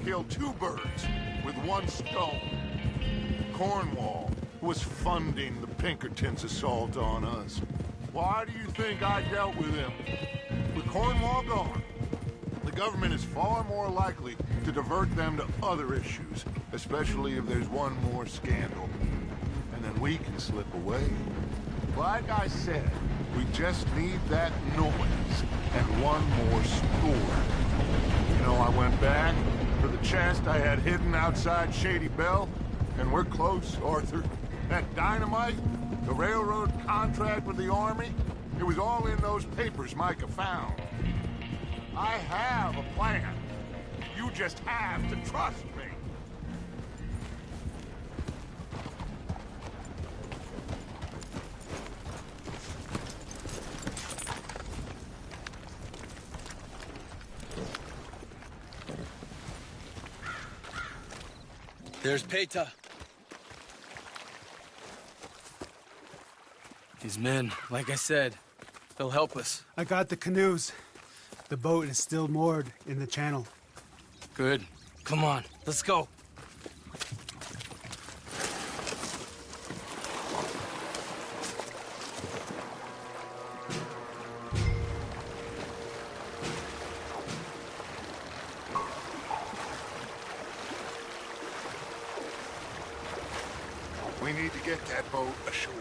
Kill two birds with one stone. Cornwall was funding the Pinkertons' assault on us. Why do you think I dealt with him? With Cornwall gone, the government is far more likely to divert them to other issues, especially if there's one more scandal. And then we can slip away. Like I said, we just need that noise and one more score. You know, I went back for the chest I had hidden outside Shady Belle, and we're close, Arthur. That dynamite, the railroad contract with the army, it was all in those papers Micah found. I have a plan. You just have to trust me. There's Peta. These men, like I said, they'll help us. I got the canoes. The boat is still moored in the channel. Good. Come on, let's go. We need to get that boat ashore.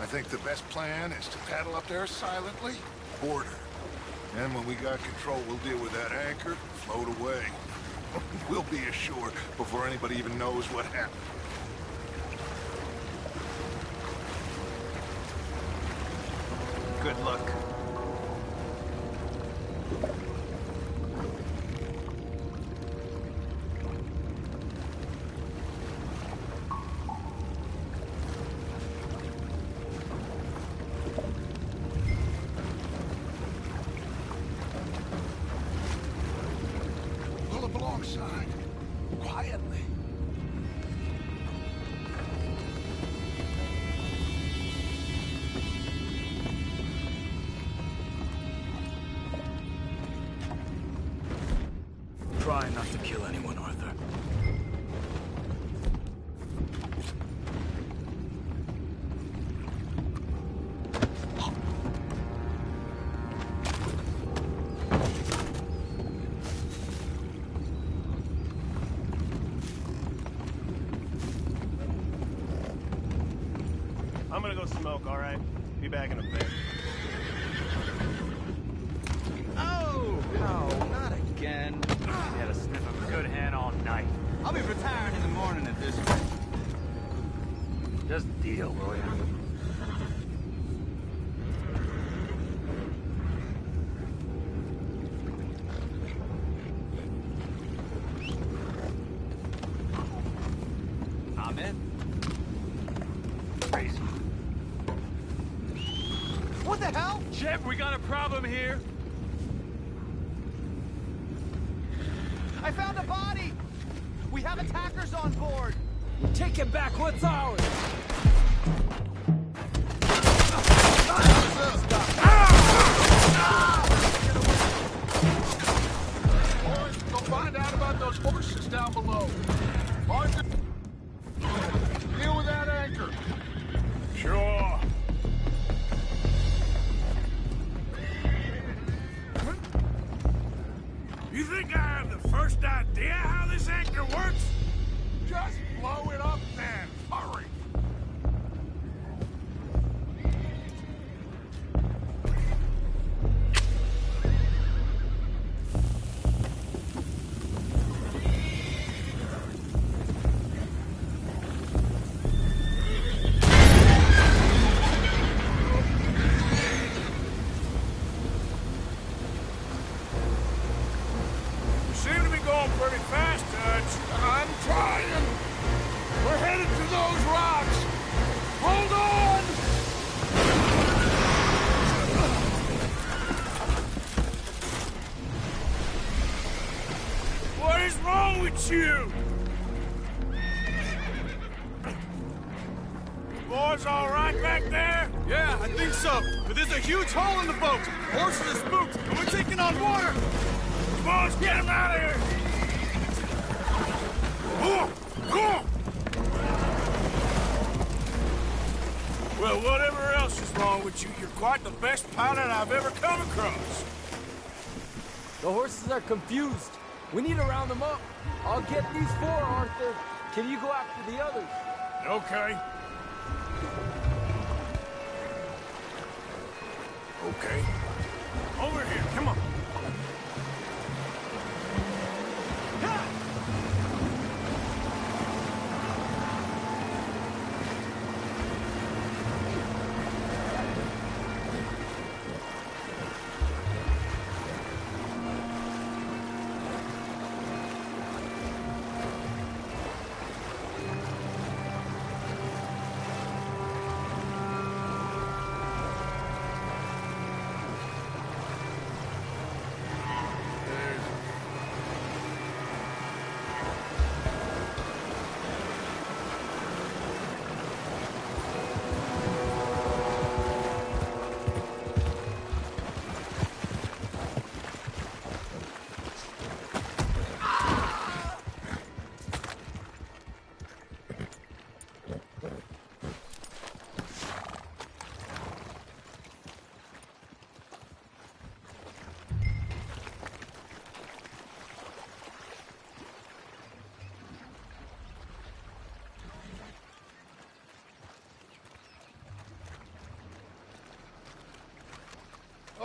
I think the best plan is to paddle up there silently, board her. And when we got control, we'll deal with that anchor and float away. We'll be ashore before anybody even knows what happened. Good luck. Pull up alongside. Quietly. Try not to kill anyone, Arthur. I'm gonna go smoke, all right? Be back in a bit. Oh! No, not again. You had a sniff of a good hand all night. I'll be retiring in the morning at this rate. Just deal, will ya? I'm in. Crazy. What the hell? Jeb, we got a problem here. I found a body! We have attackers on board! Take it back, what's ours? Boys, go find out about those horses down below. Arthur, deal with that anchor. Sure. You think I have the first idea how this anchor works? Just blow it up then. Hurry. You seem to be going pretty fast, Dutch. I'm trying. We're headed to those rocks. Hold on! What is wrong with you? Boys all right back there? Yeah, I think so. But there's a huge hole in the boat. Horses are spooked, and we're taking on water. Come on, let's get him out of here. Well, whatever else is wrong with you, you're quite the best pilot I've ever come across. The horses are confused. We need to round them up. I'll get these four, Arthur. Can you go after the others? Okay. Okay. Over here, come on.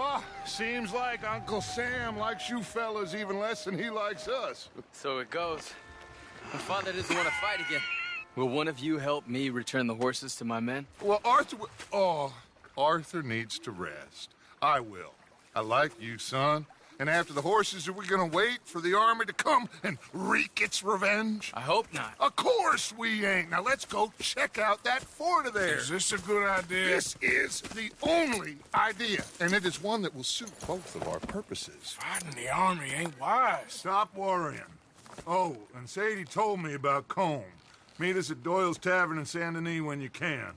Oh, seems like Uncle Sam likes you fellas even less than he likes us. So it goes. My father doesn't want to fight again. Will one of you help me return the horses to my men? Well, Arthur... Oh, Arthur needs to rest. I will. I like you, son. And after the horses, are we gonna wait for the army to come and wreak its revenge? I hope not. Of course we ain't. Now let's go check out that fort of theirs. Is this a good idea? This is the only idea, and it is one that will suit both of our purposes. Fighting the army ain't wise. Stop worrying. Oh, and Sadie told me about Combe. Meet us at Doyle's Tavern in Saint Denis when you can.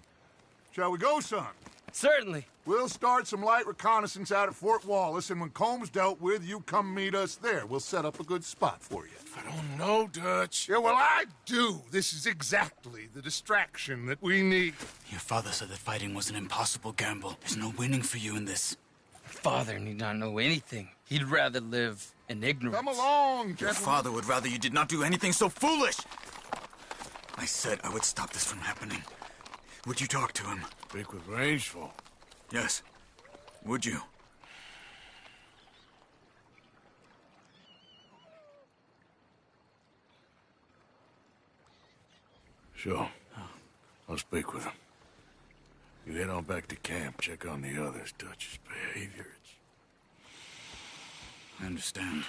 Shall we go, son? Certainly. We'll start some light reconnaissance out at Fort Wallace, and when Comb's dealt with, you come meet us there. We'll set up a good spot for you. I don't know, Dutch. Yeah, well, I do. This is exactly the distraction that we need. Your father said that fighting was an impossible gamble. There's no winning for you in this. Father need not know anything. He'd rather live in ignorance. Come along, Your gentlemen. father would rather you did not do anything so foolish. I said I would stop this from happening. Would you talk to him? Speak with Rangeful. Yes. Would you? Sure. I'll speak with him. You head on back to camp, check on the others. Dutch's behavior, I understand.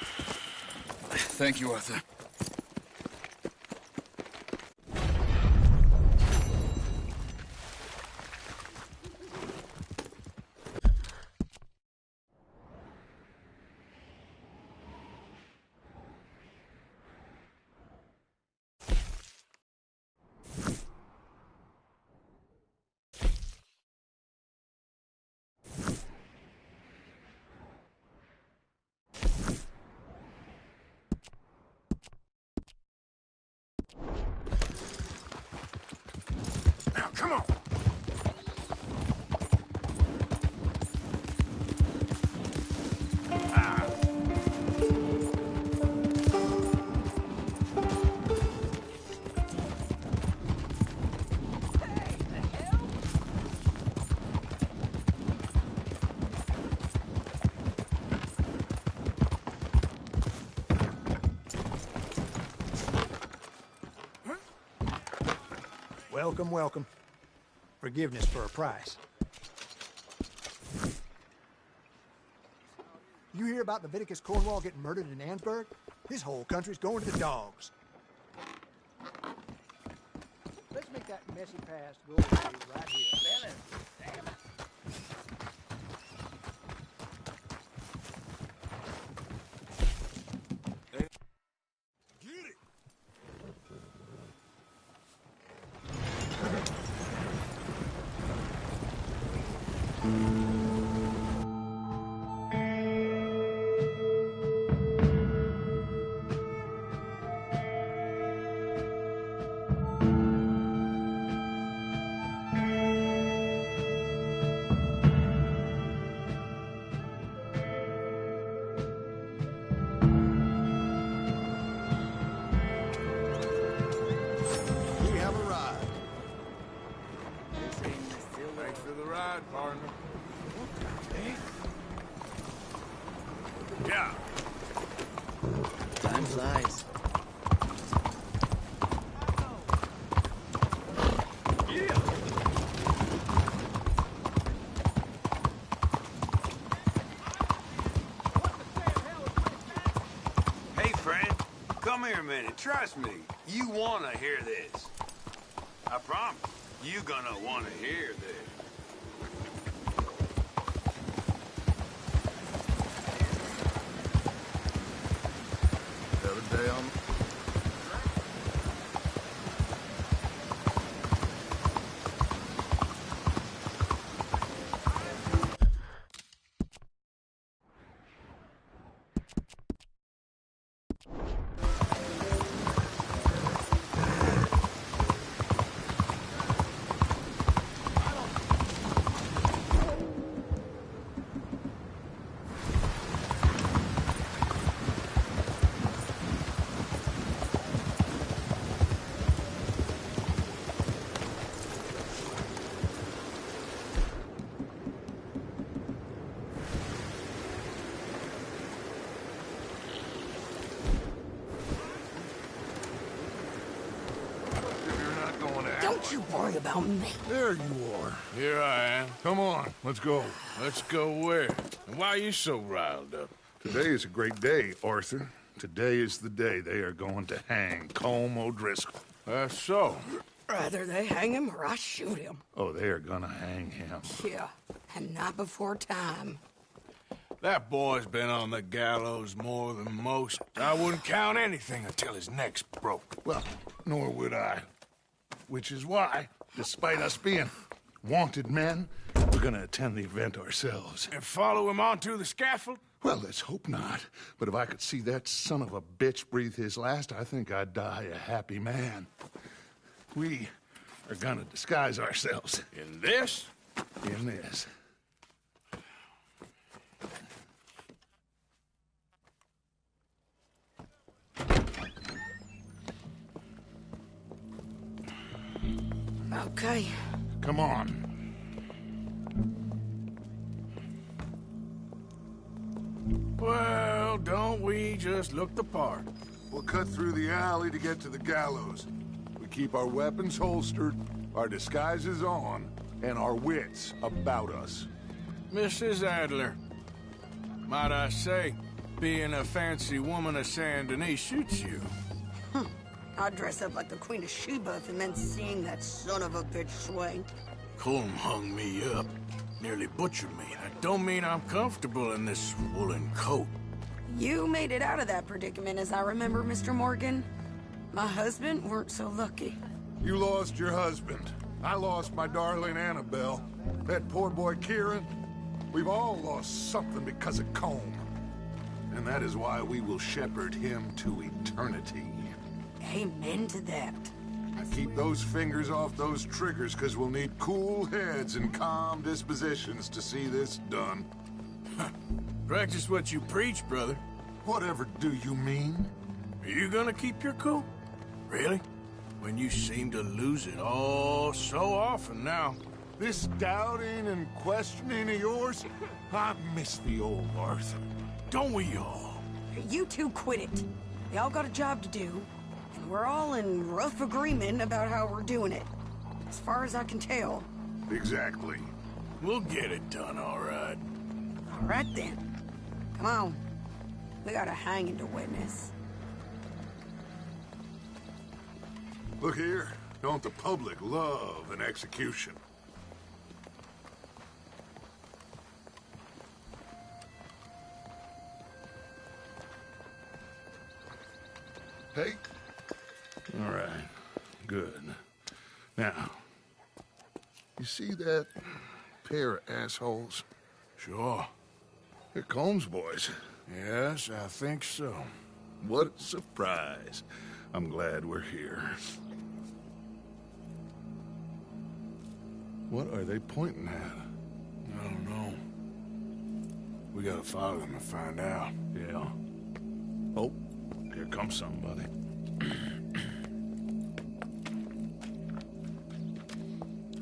Thank you, Arthur. Now, come on. Welcome, welcome. Forgiveness for a price. You hear about Leviticus Cornwall getting murdered in Ansburg? His whole country's going to the dogs. Let's make that messy past go away right here. Damn it. We have arrived. Thanks for the ride, partner. Yeah. Time flies. Hey, friend, come here a minute. Trust me, you want to hear this. I promise, you gonna want to hear this. The other day on... Don't you worry about me. There you are. Here I am. Come on, let's go. Let's go where? And why are you so riled up? Today is a great day, Arthur. Today is the day they are going to hang Colm O'Driscoll. That's so. Rather they hang him or I shoot him. Oh, they are gonna hang him. Yeah, and not before time. That boy's been on the gallows more than most. I wouldn't count anything until his neck's broke. Well, nor would I. Which is why, despite us being wanted men, we're gonna attend the event ourselves. And follow him onto the scaffold? Well, let's hope not. But if I could see that son of a bitch breathe his last, I think I'd die a happy man. We are gonna disguise ourselves. In this? In this. Okay. Come on. Well, don't we just look the part? We'll cut through the alley to get to the gallows. We keep our weapons holstered, our disguises on, and our wits about us. Mrs. Adler, might I say, being a fancy woman of Saint Denis suits you. I'd dress up like the Queen of Sheba and then seeing that son of a bitch swing. Colm hung me up, nearly butchered me. That don't mean I'm comfortable in this woolen coat. You made it out of that predicament, as I remember, Mr. Morgan. My husband weren't so lucky. You lost your husband. I lost my darling Annabelle. That poor boy Kieran. We've all lost something because of Colm. And that is why we will shepherd him to eternity. Amen to that. Now keep those fingers off those triggers, because we'll need cool heads and calm dispositions to see this done. Practice what you preach, brother. Whatever do you mean? Are you gonna keep your cool? Really? When you seem to lose it all so often now. This doubting and questioning of yours, I miss the old Arthur. Don't we all? You two quit it. We all got a job to do, and we're all in rough agreement about how we're doing it. As far as I can tell. Exactly. We'll get it done, all right. All right, then. Come on. We got a hanging to witness. Look here. Don't the public love an execution? Hey? All right. Good. Now, you see that pair of assholes? Sure. They're Colm's boys. Yes, I think so. What a surprise. I'm glad we're here. What are they pointing at? I don't know. We gotta follow them and find out. Yeah. Oh, here comes somebody.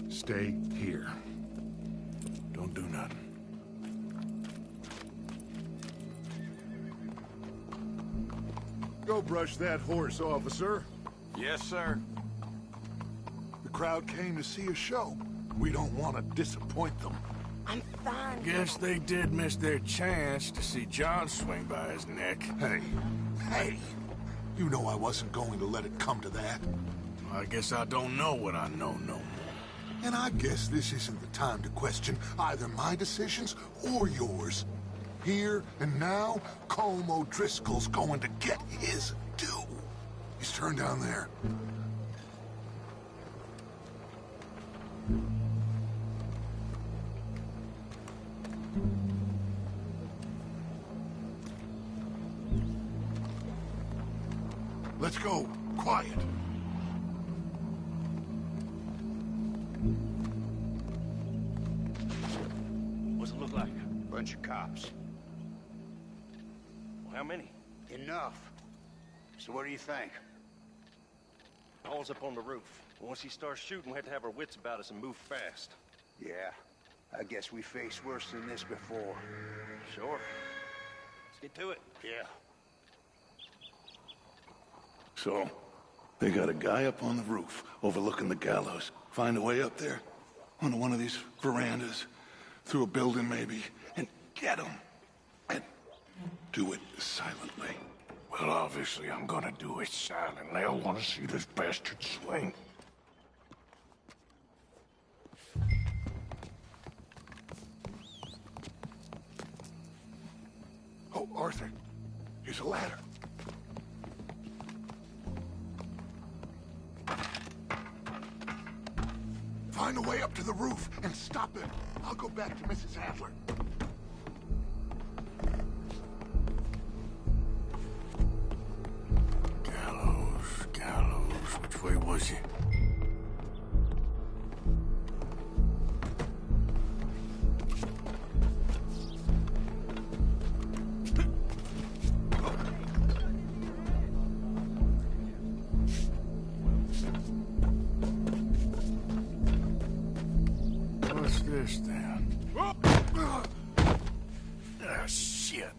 Stay here. Don't do nothing. Go brush that horse, officer. Yes, sir. The crowd came to see a show. We don't want to disappoint them. I'm fine. Guess they did miss their chance to see John swing by his neck. Hey, you know I wasn't going to let it come to that. I guess I don't know what I know no more. And I guess this isn't the time to question either my decisions or yours. Here and now, Colm O'Driscoll's going to get his due. He's turned down there. Let's go. Quiet. What's it look like? Bunch of cops. Well, how many? Enough. So what do you think? All's up on the roof. Once he starts shooting, we have to have our wits about us and move fast. Yeah. I guess we faced worse than this before. Sure. Let's get to it. Yeah. So, they got a guy up on the roof, overlooking the gallows. Find a way up there? onto one of these verandas, through a building maybe, and get him. And do it silently. Well, obviously I'm gonna do it silently. I want to see this bastard swing. Oh, Arthur, here's a ladder. Find a way up to the roof and stop him. I'll go back to Mrs. Adler. Gallows, which way was he? What's this then? Ah, shit.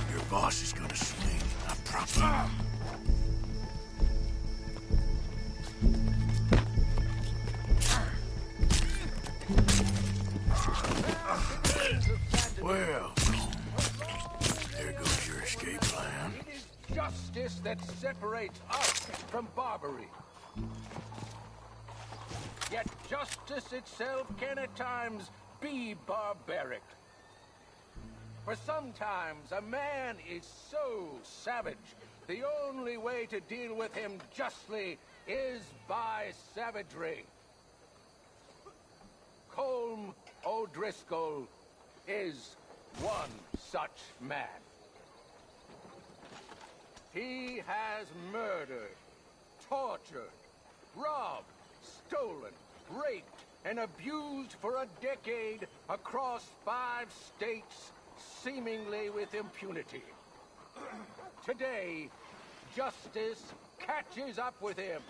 Your boss is gonna swing, I promise. Well, there goes your escape plan. It is justice that separates us from Barbary. Yet justice itself can at times be barbaric. For sometimes a man is so savage, the only way to deal with him justly is by savagery. Colm O'Driscoll is one such man. He has murdered, tortured, robbed, stolen, raped, and abused for a decade across 5 states, seemingly with impunity. Today, justice catches up with him.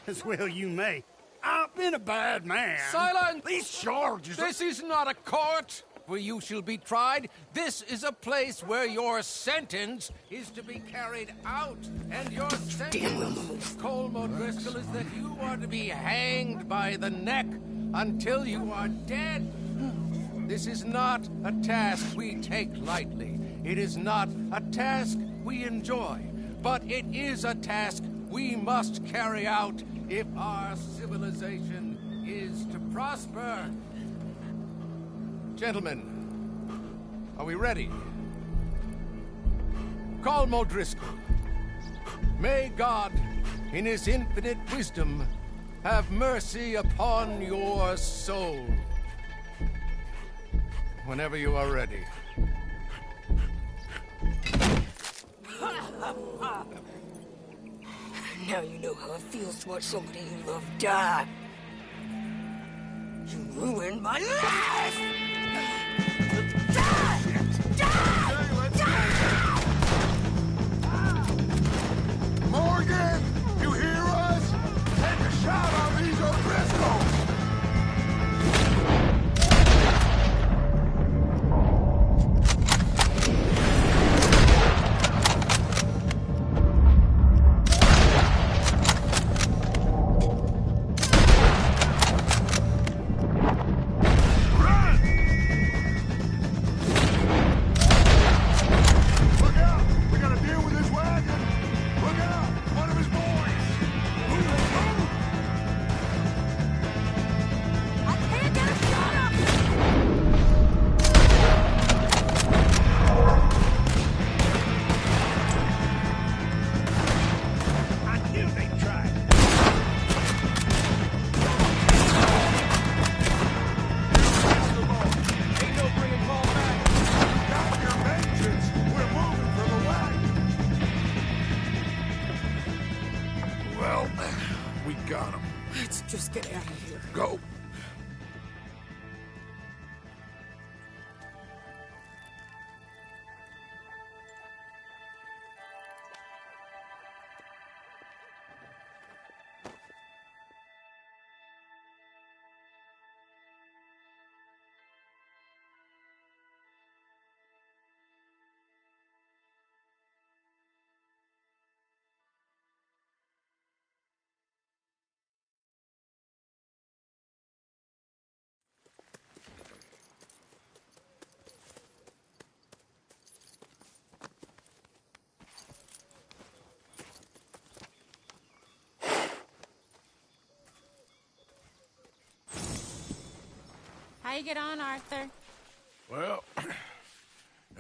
As well you may. I've been a bad man. Silence! These charges are... This is not a court where you shall be tried. This is a place where your sentence is to be carried out. And your sentence, Colm O'Driscoll, is that you are to be hanged by the neck until you are dead. This is not a task we take lightly. It is not a task we enjoy. But it is a task we must carry out if our civilization is to prosper. Gentlemen, are we ready? Colm O'Driscoll, may God, in his infinite wisdom, have mercy upon your soul. Whenever you are ready. Now you know how it feels to watch somebody you love die. You ruined my life! Morgan, you hear us? Take a shot on these O'Driscolls! How you get on, Arthur? Well,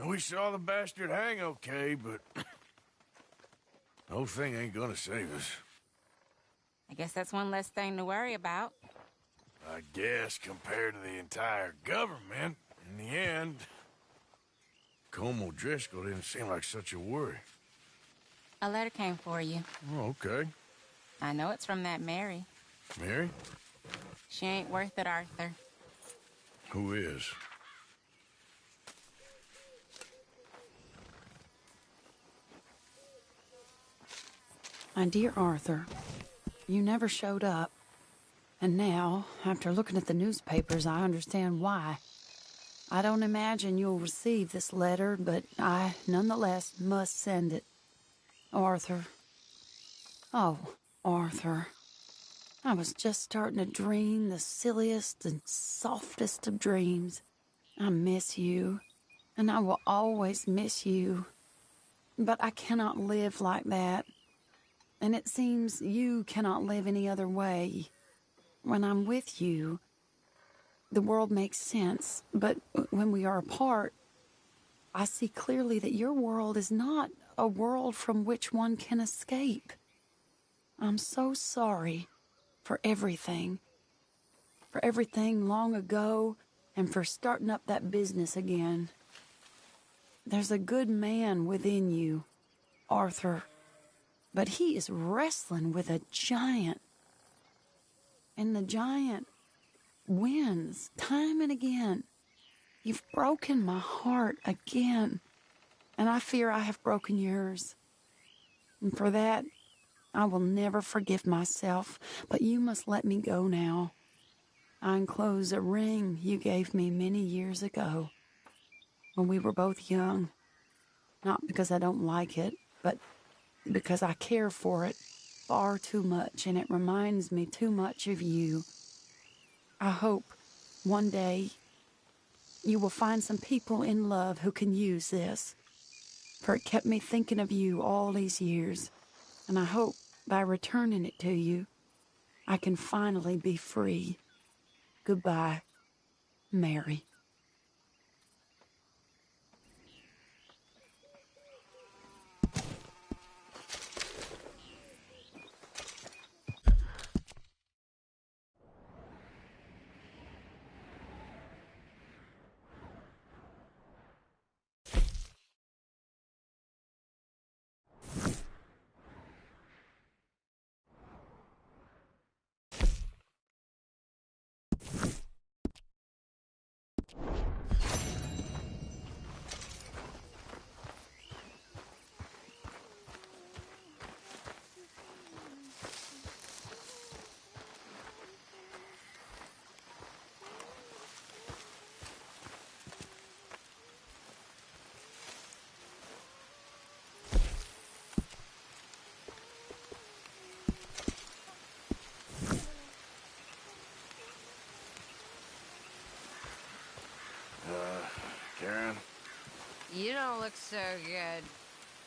we saw the bastard hang okay, but the whole thing ain't gonna save us. I guess that's one less thing to worry about. I guess compared to the entire government, in the end, Colm O'Driscoll didn't seem like such a worry. A letter came for you. Oh, okay. I know it's from that Mary. Mary? She ain't worth it, Arthur. Who is? My dear Arthur, you never showed up. And now, after looking at the newspapers, I understand why. I don't imagine you'll receive this letter, but I, nonetheless, must send it. Arthur. Oh, Arthur. I was just starting to dream the silliest and softest of dreams. I miss you, and I will always miss you. But I cannot live like that. And it seems you cannot live any other way. When I'm with you, the world makes sense. But when we are apart, I see clearly that your world is not a world from which one can escape. I'm so sorry for everything. For everything long ago, and for starting up that business again. There's a good man within you, Arthur. But he is wrestling with a giant. And the giant wins time and again. You've broken my heart again. And I fear I have broken yours. And for that, I will never forgive myself. But you must let me go now. I enclose a ring you gave me many years ago, when we were both young. Not because I don't like it, but because I care for it far too much, and it reminds me too much of you. I hope one day you will find some people in love who can use this, for it kept me thinking of you all these years, and I hope by returning it to you, I can finally be free. Goodbye, Mary. Karen? You don't look so good.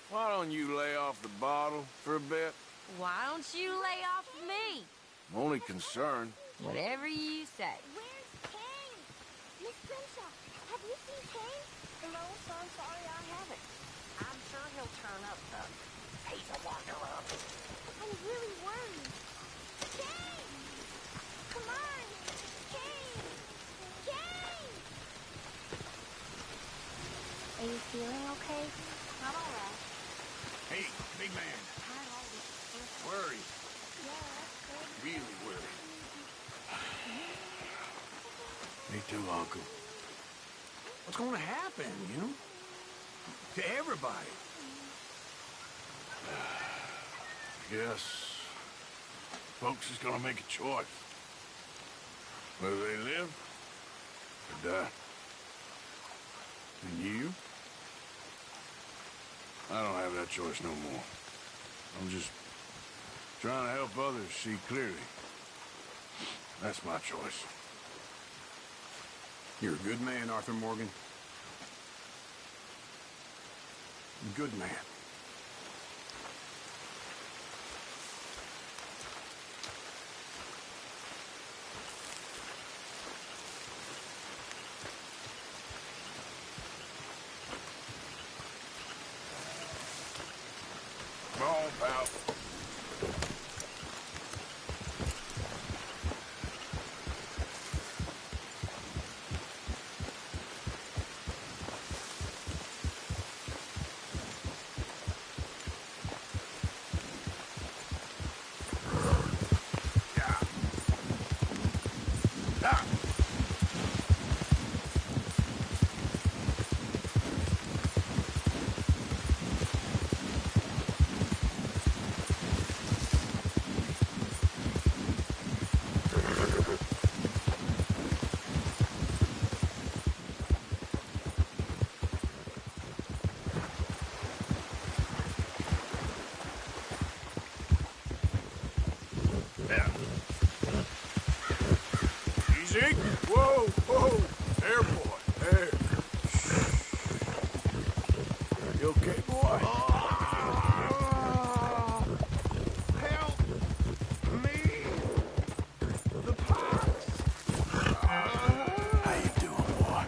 Why don't you lay off the bottle for a bit? Why don't you lay off me? I'm only concerned. Whatever you say. Where's Kane? Miss Crenshaw, have you seen Kane? No, sir, I'm sorry I haven't. I'm sure he'll turn up, though. He's a wanderer. I'm really worried. Kane! Come on! Kane! Kane! Are you feeling okay? I'm all right. Hey, big man. Worried. Yeah, that's good. Really worried. Me too, Uncle. What's going to happen, you know? To everybody. I guess folks is gonna make a choice. Whether they live or die. And you? I don't have that choice no more. I'm just trying to help others see clearly. That's my choice. You're a good man, Arthur Morgan. Good man. Zeke. Whoa, whoa. There, boy. There. You okay, boy? Help me! The pox! How you doing, boy?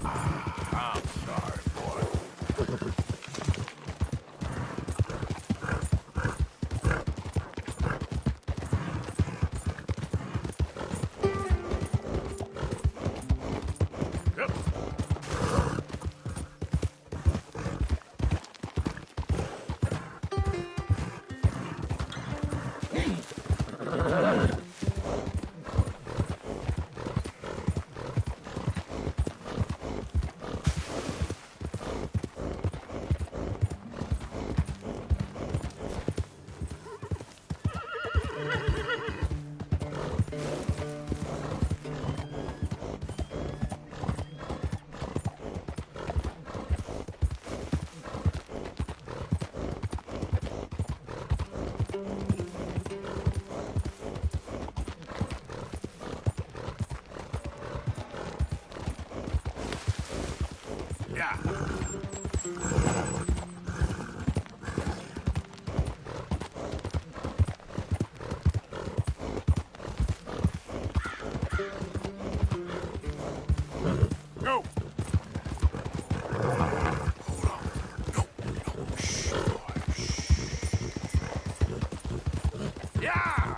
I'm sorry, boy. Yeah. Go.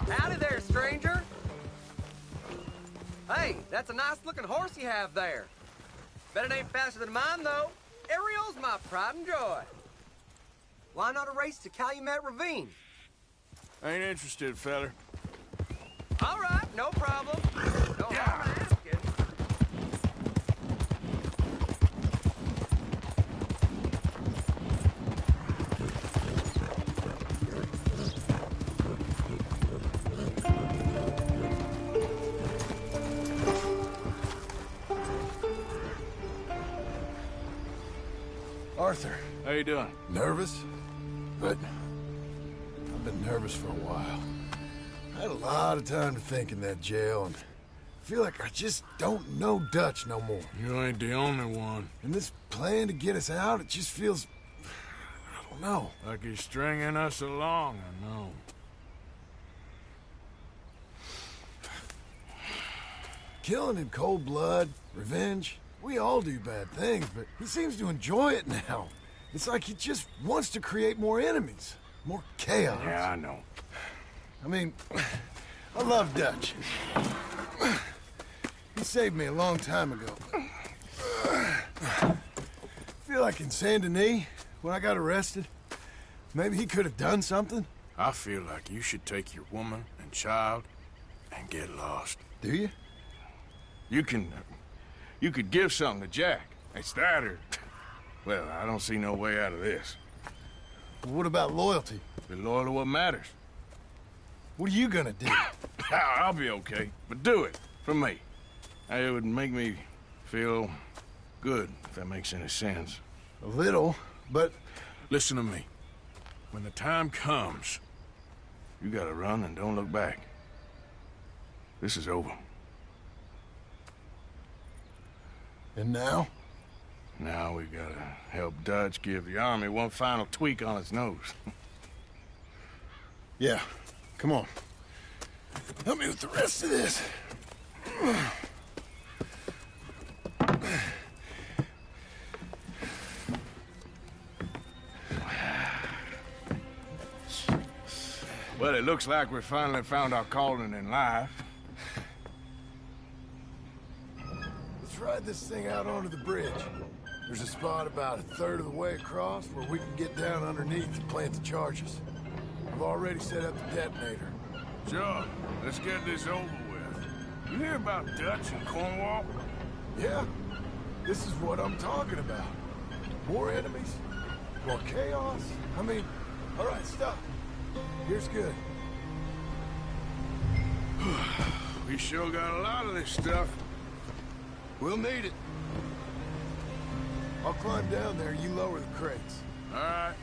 Howdy there, stranger. Hey, that's a nice-looking horse you have there. Bet it ain't faster than mine, though. Ariel's my pride and joy. Why not a race to Calumet Ravine? Ain't interested, feller. All right, no problem. No harm in asking. Arthur. How you doing? Nervous? But I've been nervous for a while. I had a lot of time to think in that jail, and I feel like I just don't know Dutch no more. You ain't the only one. And this plan to get us out, it just feels... I don't know. Like he's stringing us along, I know. Killing in cold blood, revenge, we all do bad things, but he seems to enjoy it now. It's like he just wants to create more enemies, more chaos. Yeah, I know. I mean, I love Dutch. He saved me a long time ago. I feel like in Saint Denis, when I got arrested, maybe he could have done something. I feel like you should take your woman and child and get lost. Do you? You could give something to Jack. It's that or... Well, I don't see no way out of this. What about loyalty? Be loyal to what matters. What are you gonna do? I'll be okay, but do it, for me. It would make me feel Good, if that makes any sense. A little, but... Listen to me. When the time comes, you gotta run and don't look back. This is over. And now? Now we gotta help Dutch give the army one final tweak on its nose. Yeah, come on. Help me with the rest of this. Well, it looks like we finally found our calling in life. Let's ride this thing out onto the bridge. There's a spot about a third of the way across where we can get down underneath and plant the charges. I've already set up the detonator. Sure, let's get this over with. You hear about Dutch and Cornwall? Yeah, this is what I'm talking about. More enemies, more chaos. I mean, all right, stop. Here's good. We sure got a lot of this stuff. We'll need it. I'll climb down there, you lower the crates. All right,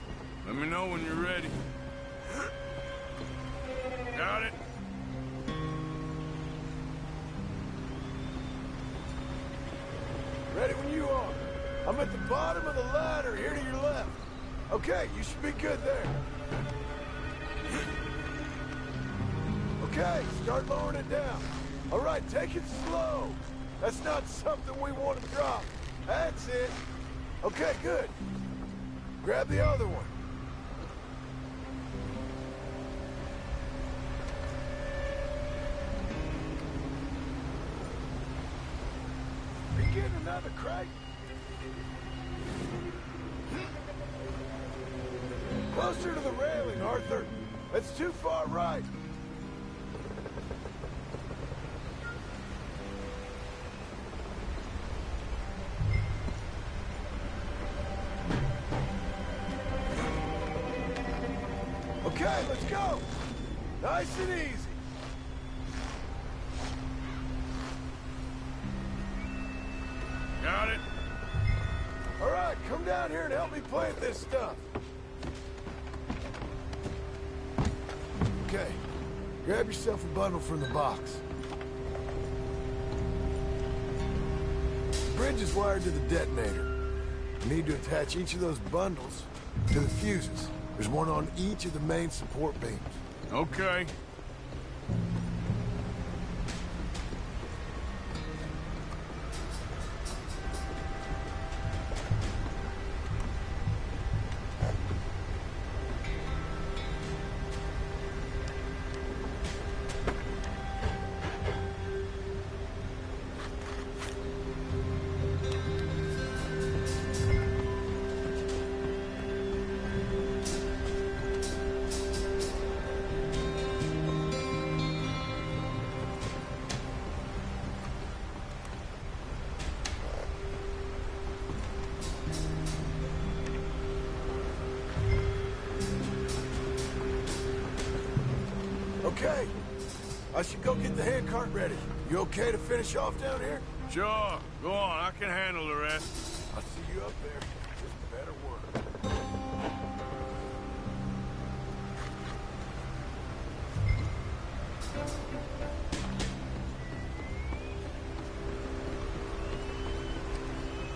let me know when you're ready. Got it? Ready when you are. I'm at the bottom of the ladder, here to your left. Okay, you should be good there. Okay, start lowering it down. All right, take it slow. That's not something we want to drop. That's it. Okay, good. Grab the other one. Are you getting another crate? Closer to the railing, Arthur. That's too far right. Okay, let's go. Nice and easy. Got it? All right, come down here and help me plant this stuff. Okay, grab yourself a bundle from the box. The bridge is wired to the detonator. You need to attach each of those bundles to the fuses. There's one on each of the main support beams. Okay. Okay, I should go get the handcart ready. You okay to finish off down here? Sure, go on, I can handle the rest. I'll see you up there. Just better work.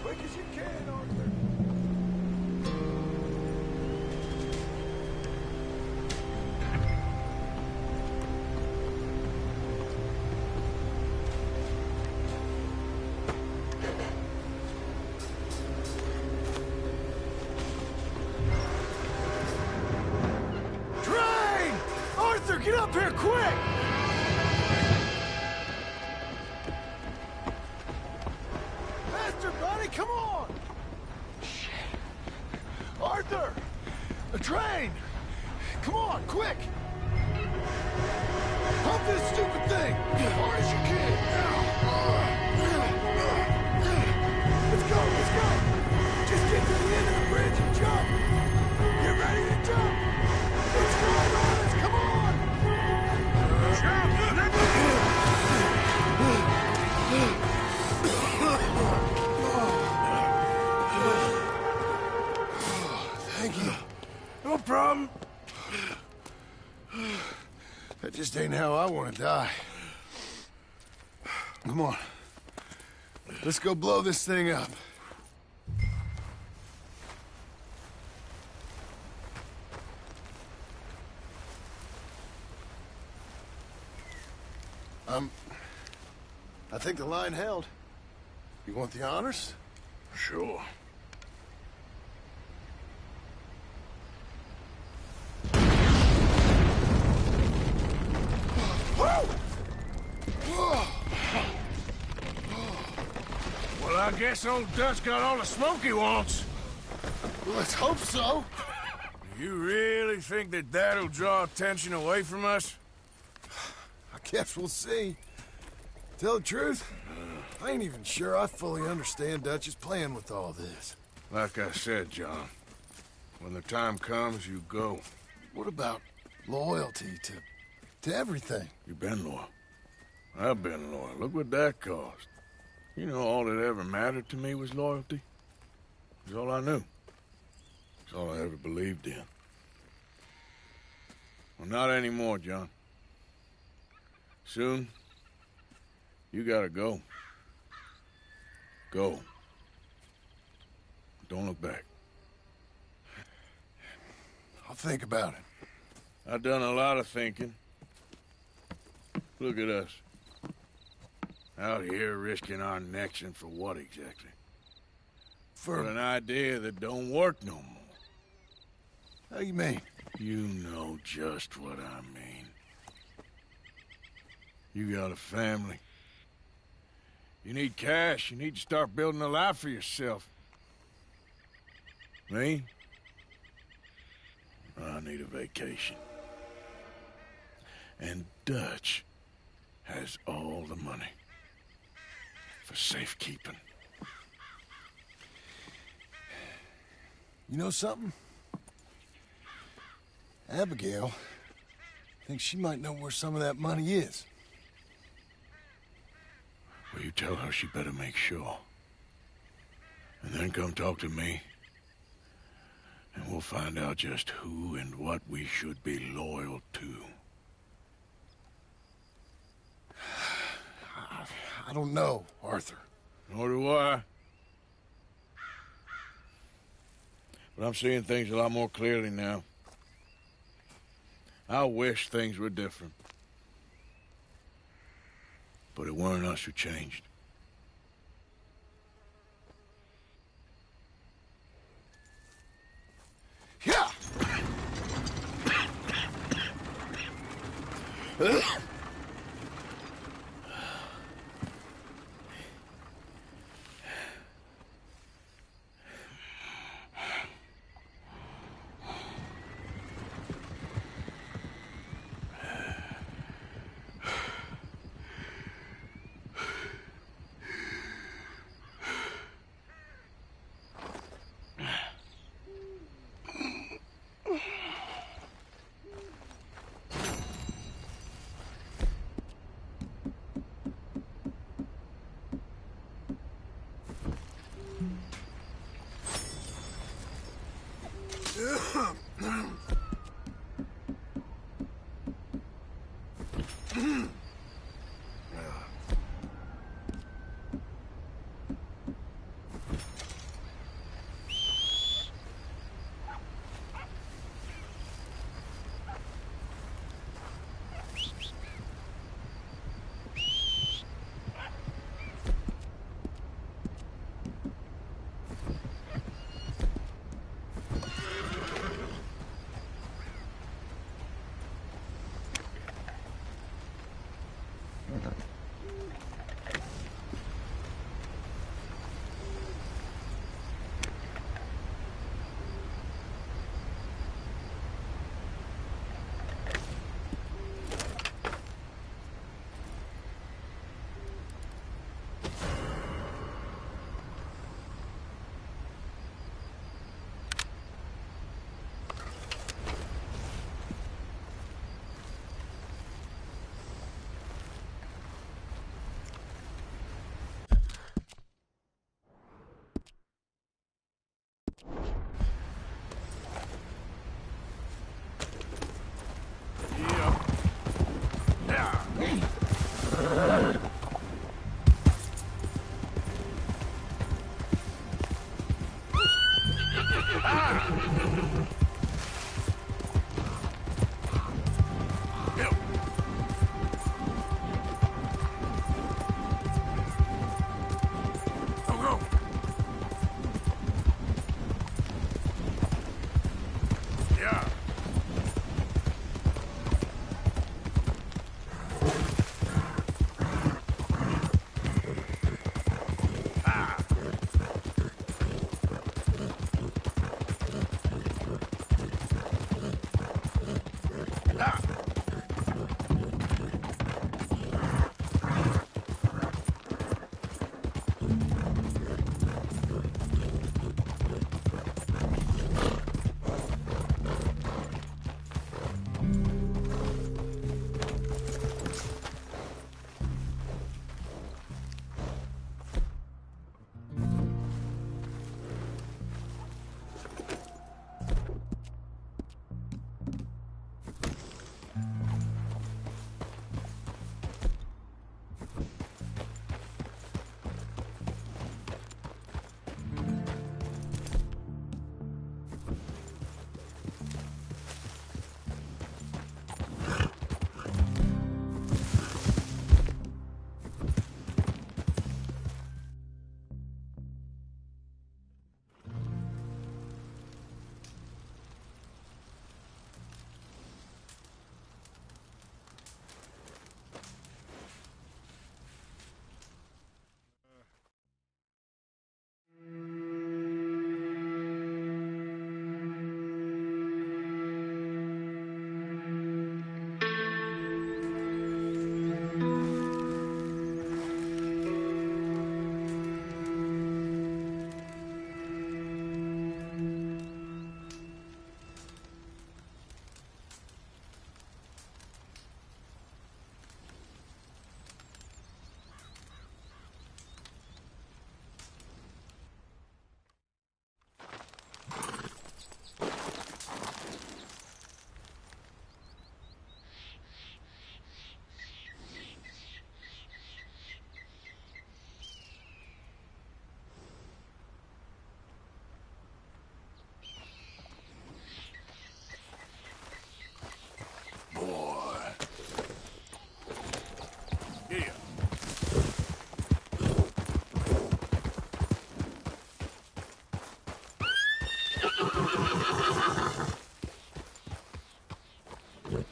Quick as you can, Arthur. Get up here, quick! Faster, buddy, come on! Shit. Arthur! A train! Come on, quick! Pump this stupid thing! As hard as you can! Let's go, let's go! Just get to the end of the bridge and jump! Get ready to jump! It's going on us, come on! problem? That just ain't how I want to die. Come on. Let's go blow this thing up. I think the line held. You want the honors? Sure. Well, I guess old Dutch got all the smoke he wants. Well, let's hope so. You really think that that'll draw attention away from us? I guess we'll see. Tell the truth, I ain't even sure I fully understand Dutch's plan with all this. Like I said, John, when the time comes, you go. What about loyalty to everything? You've been loyal. I've been loyal. Look what that cost. You know, all that ever mattered to me was loyalty. It's all I knew. It's all I ever believed in. Well, not anymore, John. Soon, you gotta go. Go. Don't look back. I'll think about it. I've done a lot of thinking. Look at us. Out here risking our necks, and for what exactly? For an idea that don't work no more. How you mean? You know just what I mean. You got a family. You need cash. You need to start building a life for yourself. Me? I need a vacation. And Dutch has all the money for safekeeping. You know something? Abigail thinks she might know where some of that money is. Well, you tell her she better make sure. And then come talk to me. And we'll find out just who and what we should be loyal to. I don't know, Arthur. Nor do I. But I'm seeing things a lot more clearly now. I wish things were different. But it weren't us who changed. Yeah!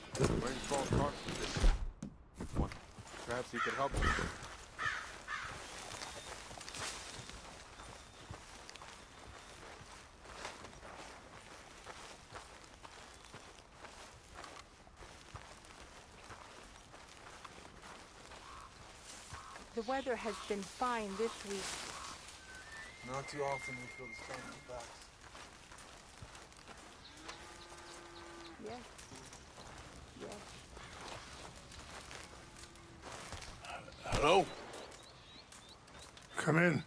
Rainfall caught this one. Perhaps he could help us. The weather has been fine this week. Not too often we feel the sun on our backs. Yes. Yes. Hello? Come in.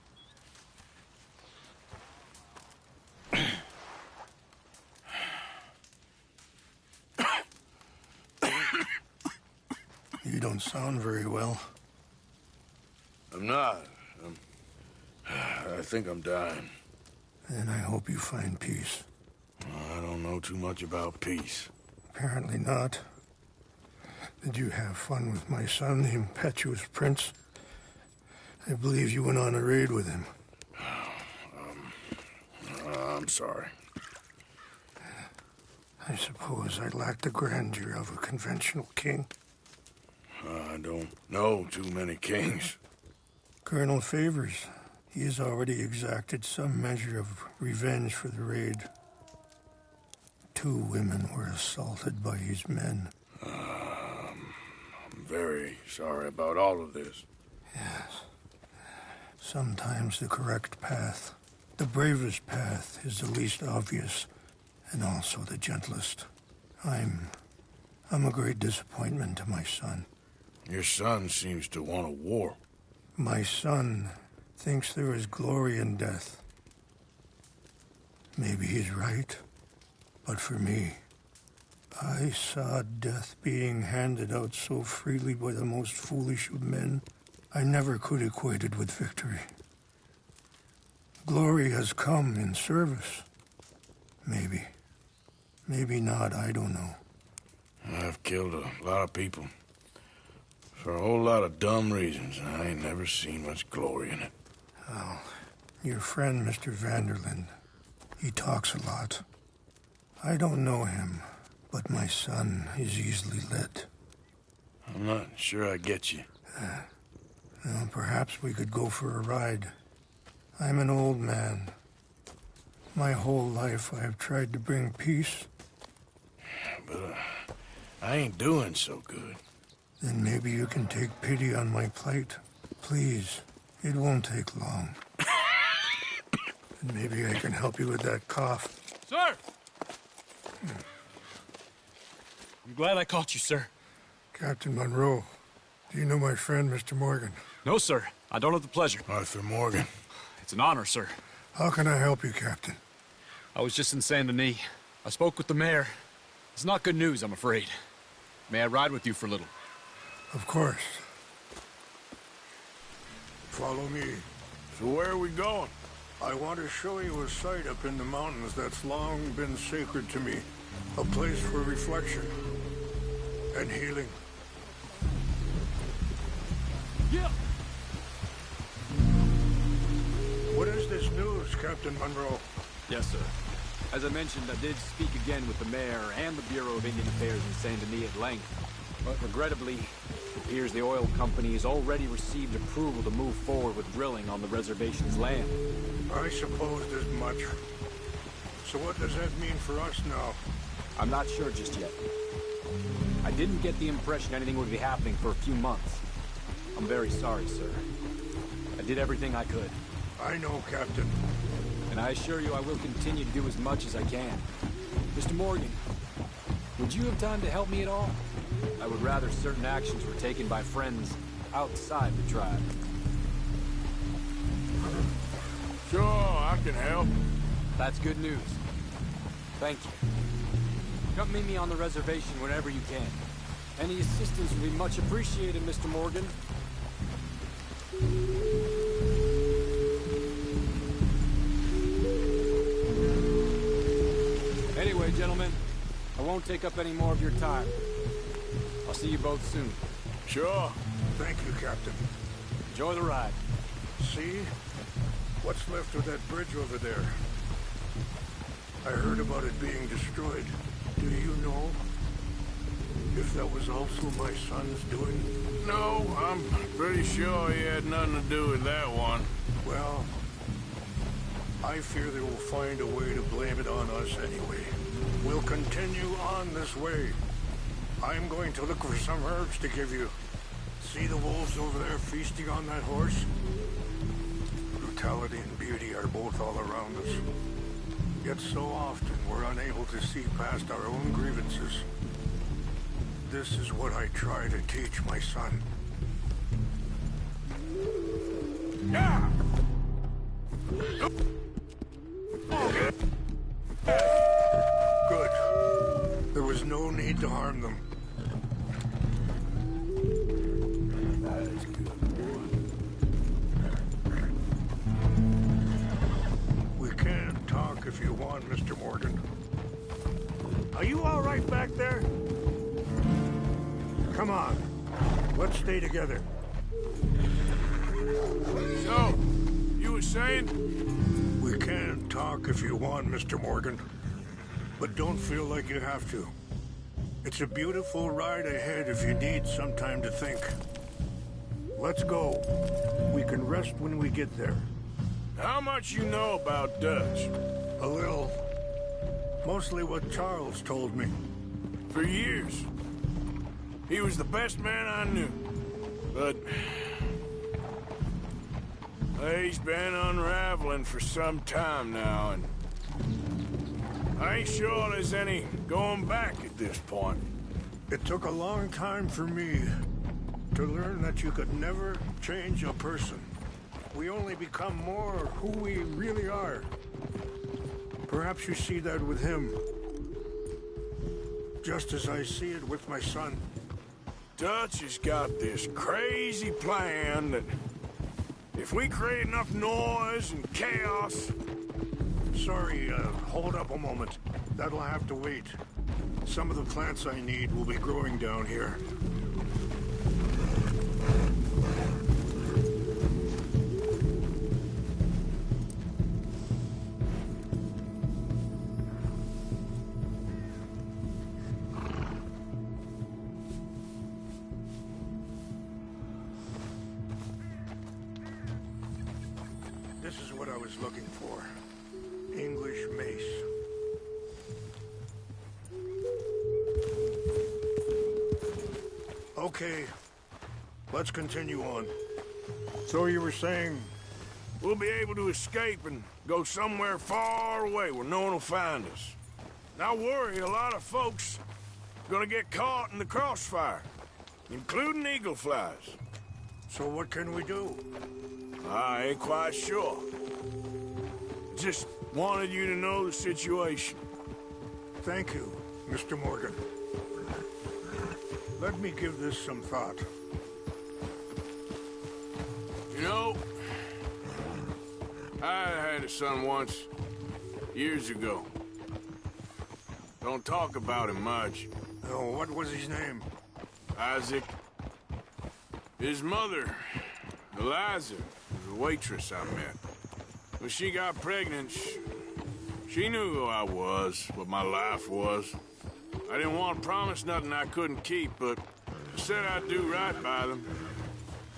You don't sound very well. I'm not. I think I'm dying. Then I hope you find peace. I don't know too much about peace. Apparently not. Did you have fun with my son, the impetuous prince? I believe you went on a raid with him. I'm sorry. I suppose I lacked the grandeur of a conventional king. I don't know too many kings. Colonel Favors, he has already exacted some measure of revenge for the raid. 2 women were assaulted by his men. I'm very sorry about all of this. Yes. Sometimes the correct path, the bravest path, is the least obvious, and also the gentlest. I'm a great disappointment to my son. Your son seems to want a war. My son thinks there is glory in death. Maybe he's right, but for me, I saw death being handed out so freely by the most foolish of men, I never could equate it with victory. Glory has come in service. Maybe. Maybe not, I don't know. I've killed a lot of people. For a whole lot of dumb reasons, and I ain't never seen much glory in it. Oh, your friend, Mr. Vanderlyn, he talks a lot. I don't know him, but my son is easily led. I'm not sure I get you. Well, perhaps we could go for a ride. I'm an old man. My whole life I have tried to bring peace. But I ain't doing so good. Then maybe you can take pity on my plight. Please, it won't take long. And maybe I can help you with that cough. Sir! I'm glad I caught you, sir. Captain Monroe, do you know my friend, Mr. Morgan? No, sir. I don't have the pleasure. Arthur Morgan. It's an honor, sir. How can I help you, Captain? I was just in Saint Denis. I spoke with the mayor. It's not good news, I'm afraid. May I ride with you for a little? Of course. Follow me. So where are we going? I want to show you a site up in the mountains that's long been sacred to me. A place for reflection and healing. Yeah. What is this news, Captain Monroe? Yes, sir. As I mentioned, I did speak again with the mayor and the Bureau of Indian Affairs in Saint Denis at length. But regrettably, it appears the oil company has already received approval to move forward with drilling on the reservation's land. I supposed as much. So what does that mean for us now? I'm not sure just yet. I didn't get the impression anything would be happening for a few months. I'm very sorry, sir. I did everything I could. I know, Captain. And I assure you I will continue to do as much as I can. Mr. Morgan, would you have time to help me at all? I would rather certain actions were taken by friends outside the tribe. Sure, I can help. That's good news. Thank you. Come meet me on the reservation whenever you can. Any assistance would be much appreciated, Mr. Morgan. Anyway, gentlemen, I won't take up any more of your time. I'll see you both soon. Sure. Thank you, Captain. Enjoy the ride. See? What's left of that bridge over there? I heard about it being destroyed. Do you know if that was also my son's doing? No, I'm pretty sure he had nothing to do with that one. Well, I fear they will find a way to blame it on us anyway. We'll continue on this way. I'm going to look for some herbs to give you. See the wolves over there feasting on that horse? Brutality and beauty are both all around us. Yet so often we're unable to see past our own grievances. This is what I try to teach my son. Yeah! Good. There was no need to harm them. That's good. We can talk if you want, Mr. Morgan. Are you all right back there? Come on. Let's stay together. So, you were saying? We can talk if you want, Mr. Morgan. But don't feel like you have to. It's a beautiful ride ahead if you need some time to think. Let's go. We can rest when we get there. How much you know about Dutch? A little. Mostly what Charles told me. For years. He was the best man I knew. But he's been unraveling for some time now, and I ain't sure there's any going back at this point. It took a long time for me to learn that you could never change a person. We only become more who we really are. Perhaps you see that with him. Just as I see it with my son. Dutch has got this crazy plan that if we create enough noise and chaos, Sorry, hold up a moment. That'll have to wait. Some of the plants I need will be growing down here. This is what I was looking for. English mace. Okay, let's continue on. So you were saying... We'll be able to escape and go somewhere far away where no one will find us. Now worry, a lot of folks are gonna get caught in the crossfire, including eagle flies. So what can we do? I ain't quite sure. Just wanted you to know the situation. Thank you, Mr. Morgan. Let me give this some thought. You know, I had a son once, years ago. Don't talk about him much. Oh, what was his name? Isaac. His mother, Eliza, was a waitress I met. When she got pregnant, she knew who I was, what my life was. I didn't want to promise nothing I couldn't keep, but I said I'd do right by them.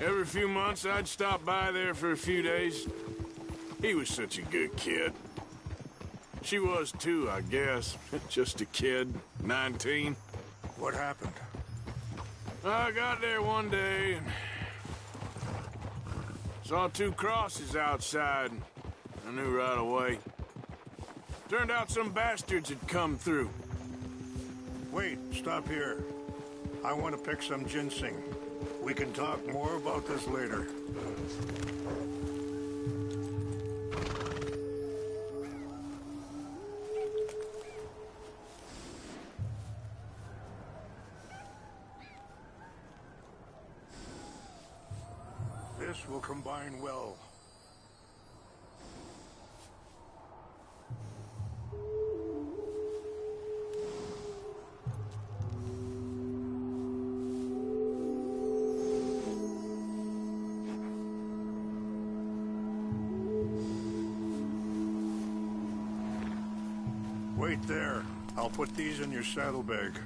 Every few months, I'd stop by there for a few days. He was such a good kid. She was too, I guess. Just a kid, 19. What happened? I got there one day and saw two crosses outside. I knew right away. Turned out some bastards had come through. Wait, stop here. I want to pick some ginseng. We can talk more about this later. This will combine well. Wait there. I'll put these in your saddlebag.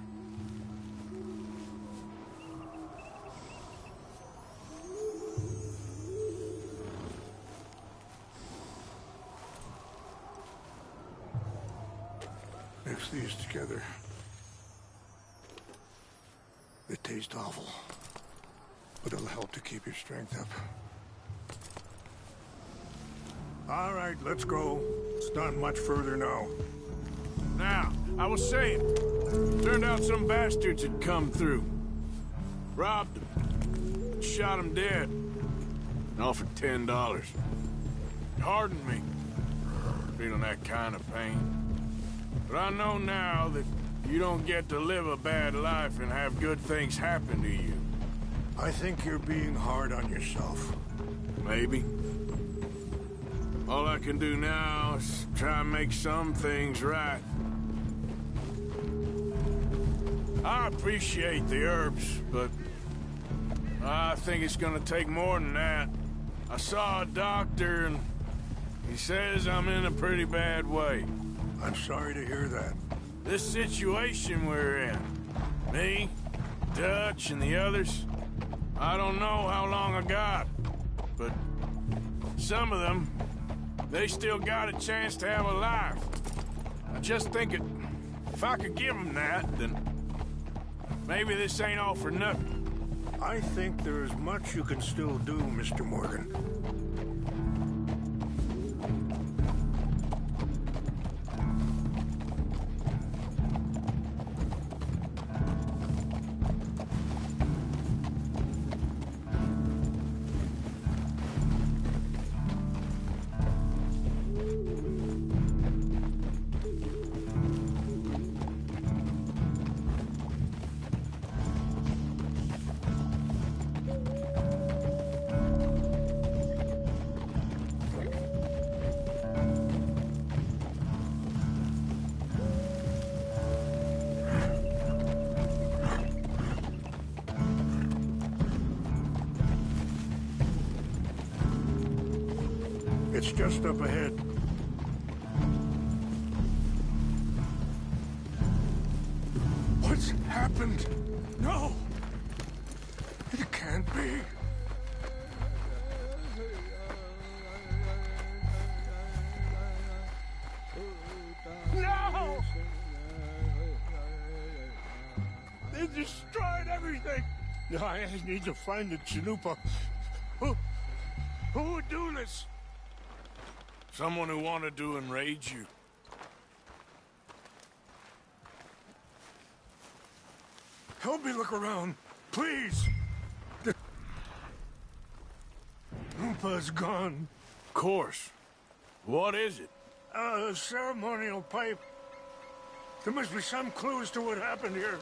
Mix these together. They taste awful, but it'll help to keep your strength up. All right, let's go. It's not much further now. Now, I was saying, turned out some bastards had come through. Robbed them, shot them dead, and offered $10. It hardened me, feeling that kind of pain. But I know now that you don't get to live a bad life and have good things happen to you. I think you're being hard on yourself. Maybe. All I can do now is try and make some things right. I appreciate the herbs, but I think it's gonna take more than that. I saw a doctor and he says I'm in a pretty bad way. I'm sorry to hear that. This situation we're in, me, Dutch, and the others, I don't know how long I got, but some of them, they still got a chance to have a life. I just think if I could give them that, then maybe this ain't all for nothing. I think there is much you can still do, Mr. Morgan. It's just up ahead. What's happened? No! It can't be. No! They destroyed everything! I need to find the Chanupa. Who would do this? Someone who wanted to enrage you. Help me look around, please. The Chanupa's gone. Of course. What is it? A ceremonial pipe. There must be some clues to what happened here.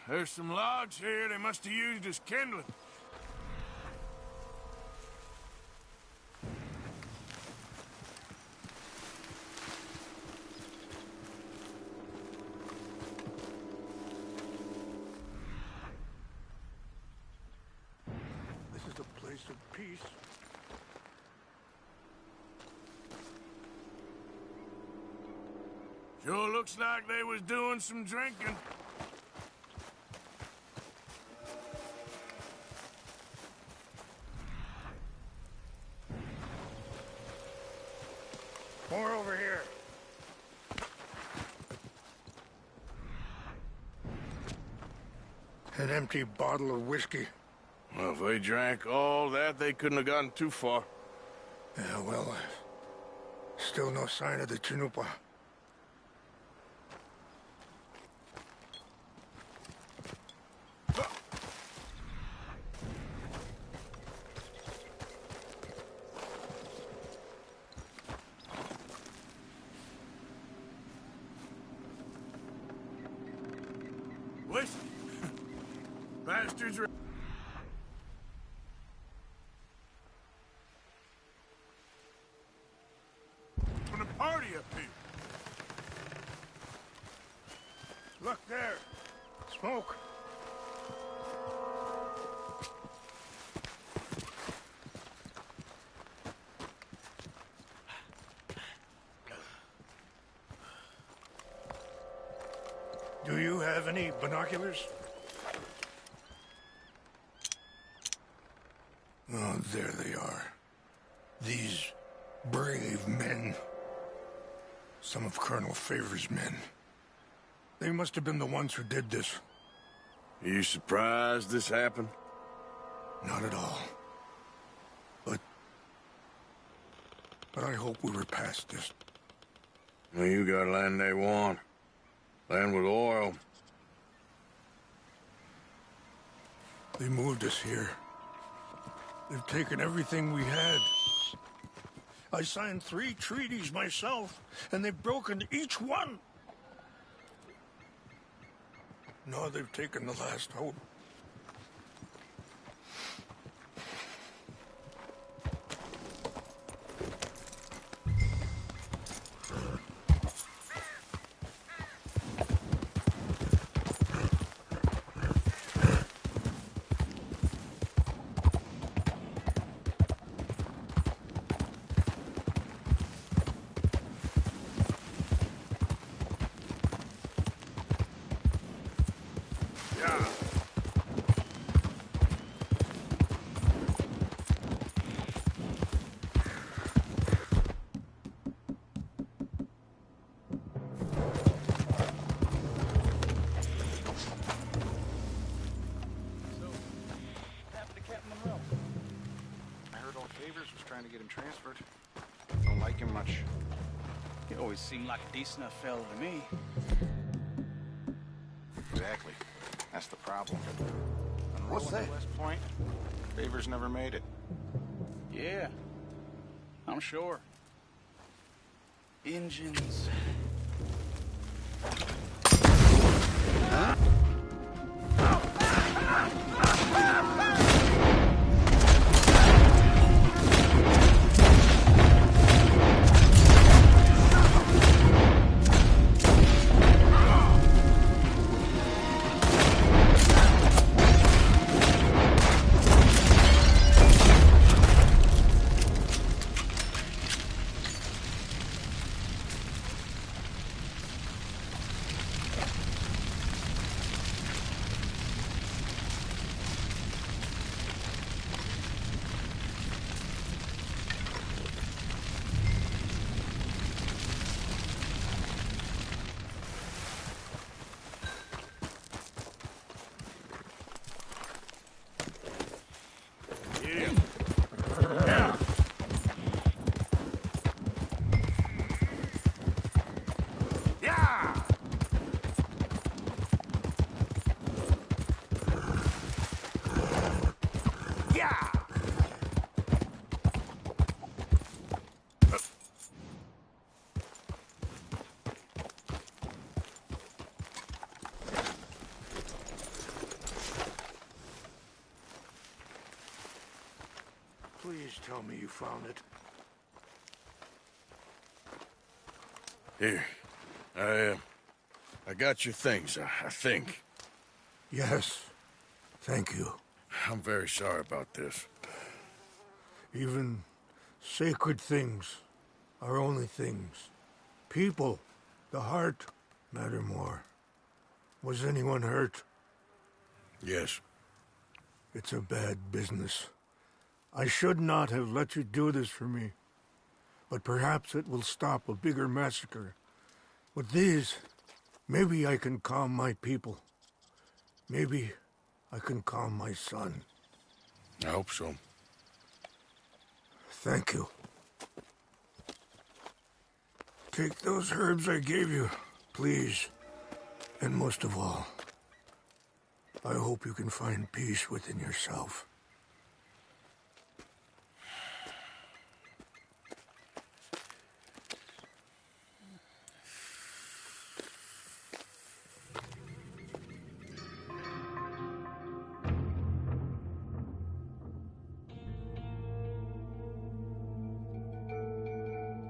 There's some logs here they must have used as kindling. This is a place of peace. Sure looks like they was doing some drinking. More over here. An empty bottle of whiskey. Well, if they drank all that, they couldn't have gotten too far. Yeah, well, still no sign of the Chanupa. Listen, bastards are... From the party up here. Look there. Smoke. Do you have any binoculars? Oh, there they are. These brave men. Some of Colonel Favor's men. They must have been the ones who did this. Are you surprised this happened? Not at all. But I hope we were past this. Well, you got land they want. Land with oil. They moved us here. They've taken everything we had. I signed 3 treaties myself, and they've broken each one. Now they've taken the last hope. Trying to get him transferred. Don't like him much. He always seemed like a decent enough fella to me. Exactly. That's the problem. What's that? West Point, Favor's never made it. Yeah, I'm sure. Engines. Please tell me you found it. Here. I got your things, I think. Yes. Thank you. I'm very sorry about this. Even sacred things are only things. People, the heart, matter more. Was anyone hurt? Yes. It's a bad business. I should not have let you do this for me. But perhaps it will stop a bigger massacre. With these, maybe I can calm my people. Maybe I can calm my son. I hope so. Thank you. Take those herbs I gave you, please. And most of all, I hope you can find peace within yourself.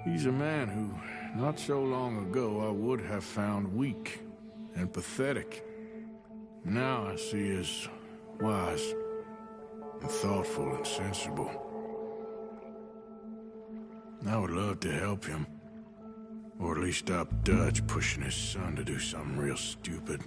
He's a man who, not so long ago, I would have found weak and pathetic. Now I see as wise and thoughtful and sensible. I would love to help him. Or at least stop Dutch pushing his son to do something real stupid.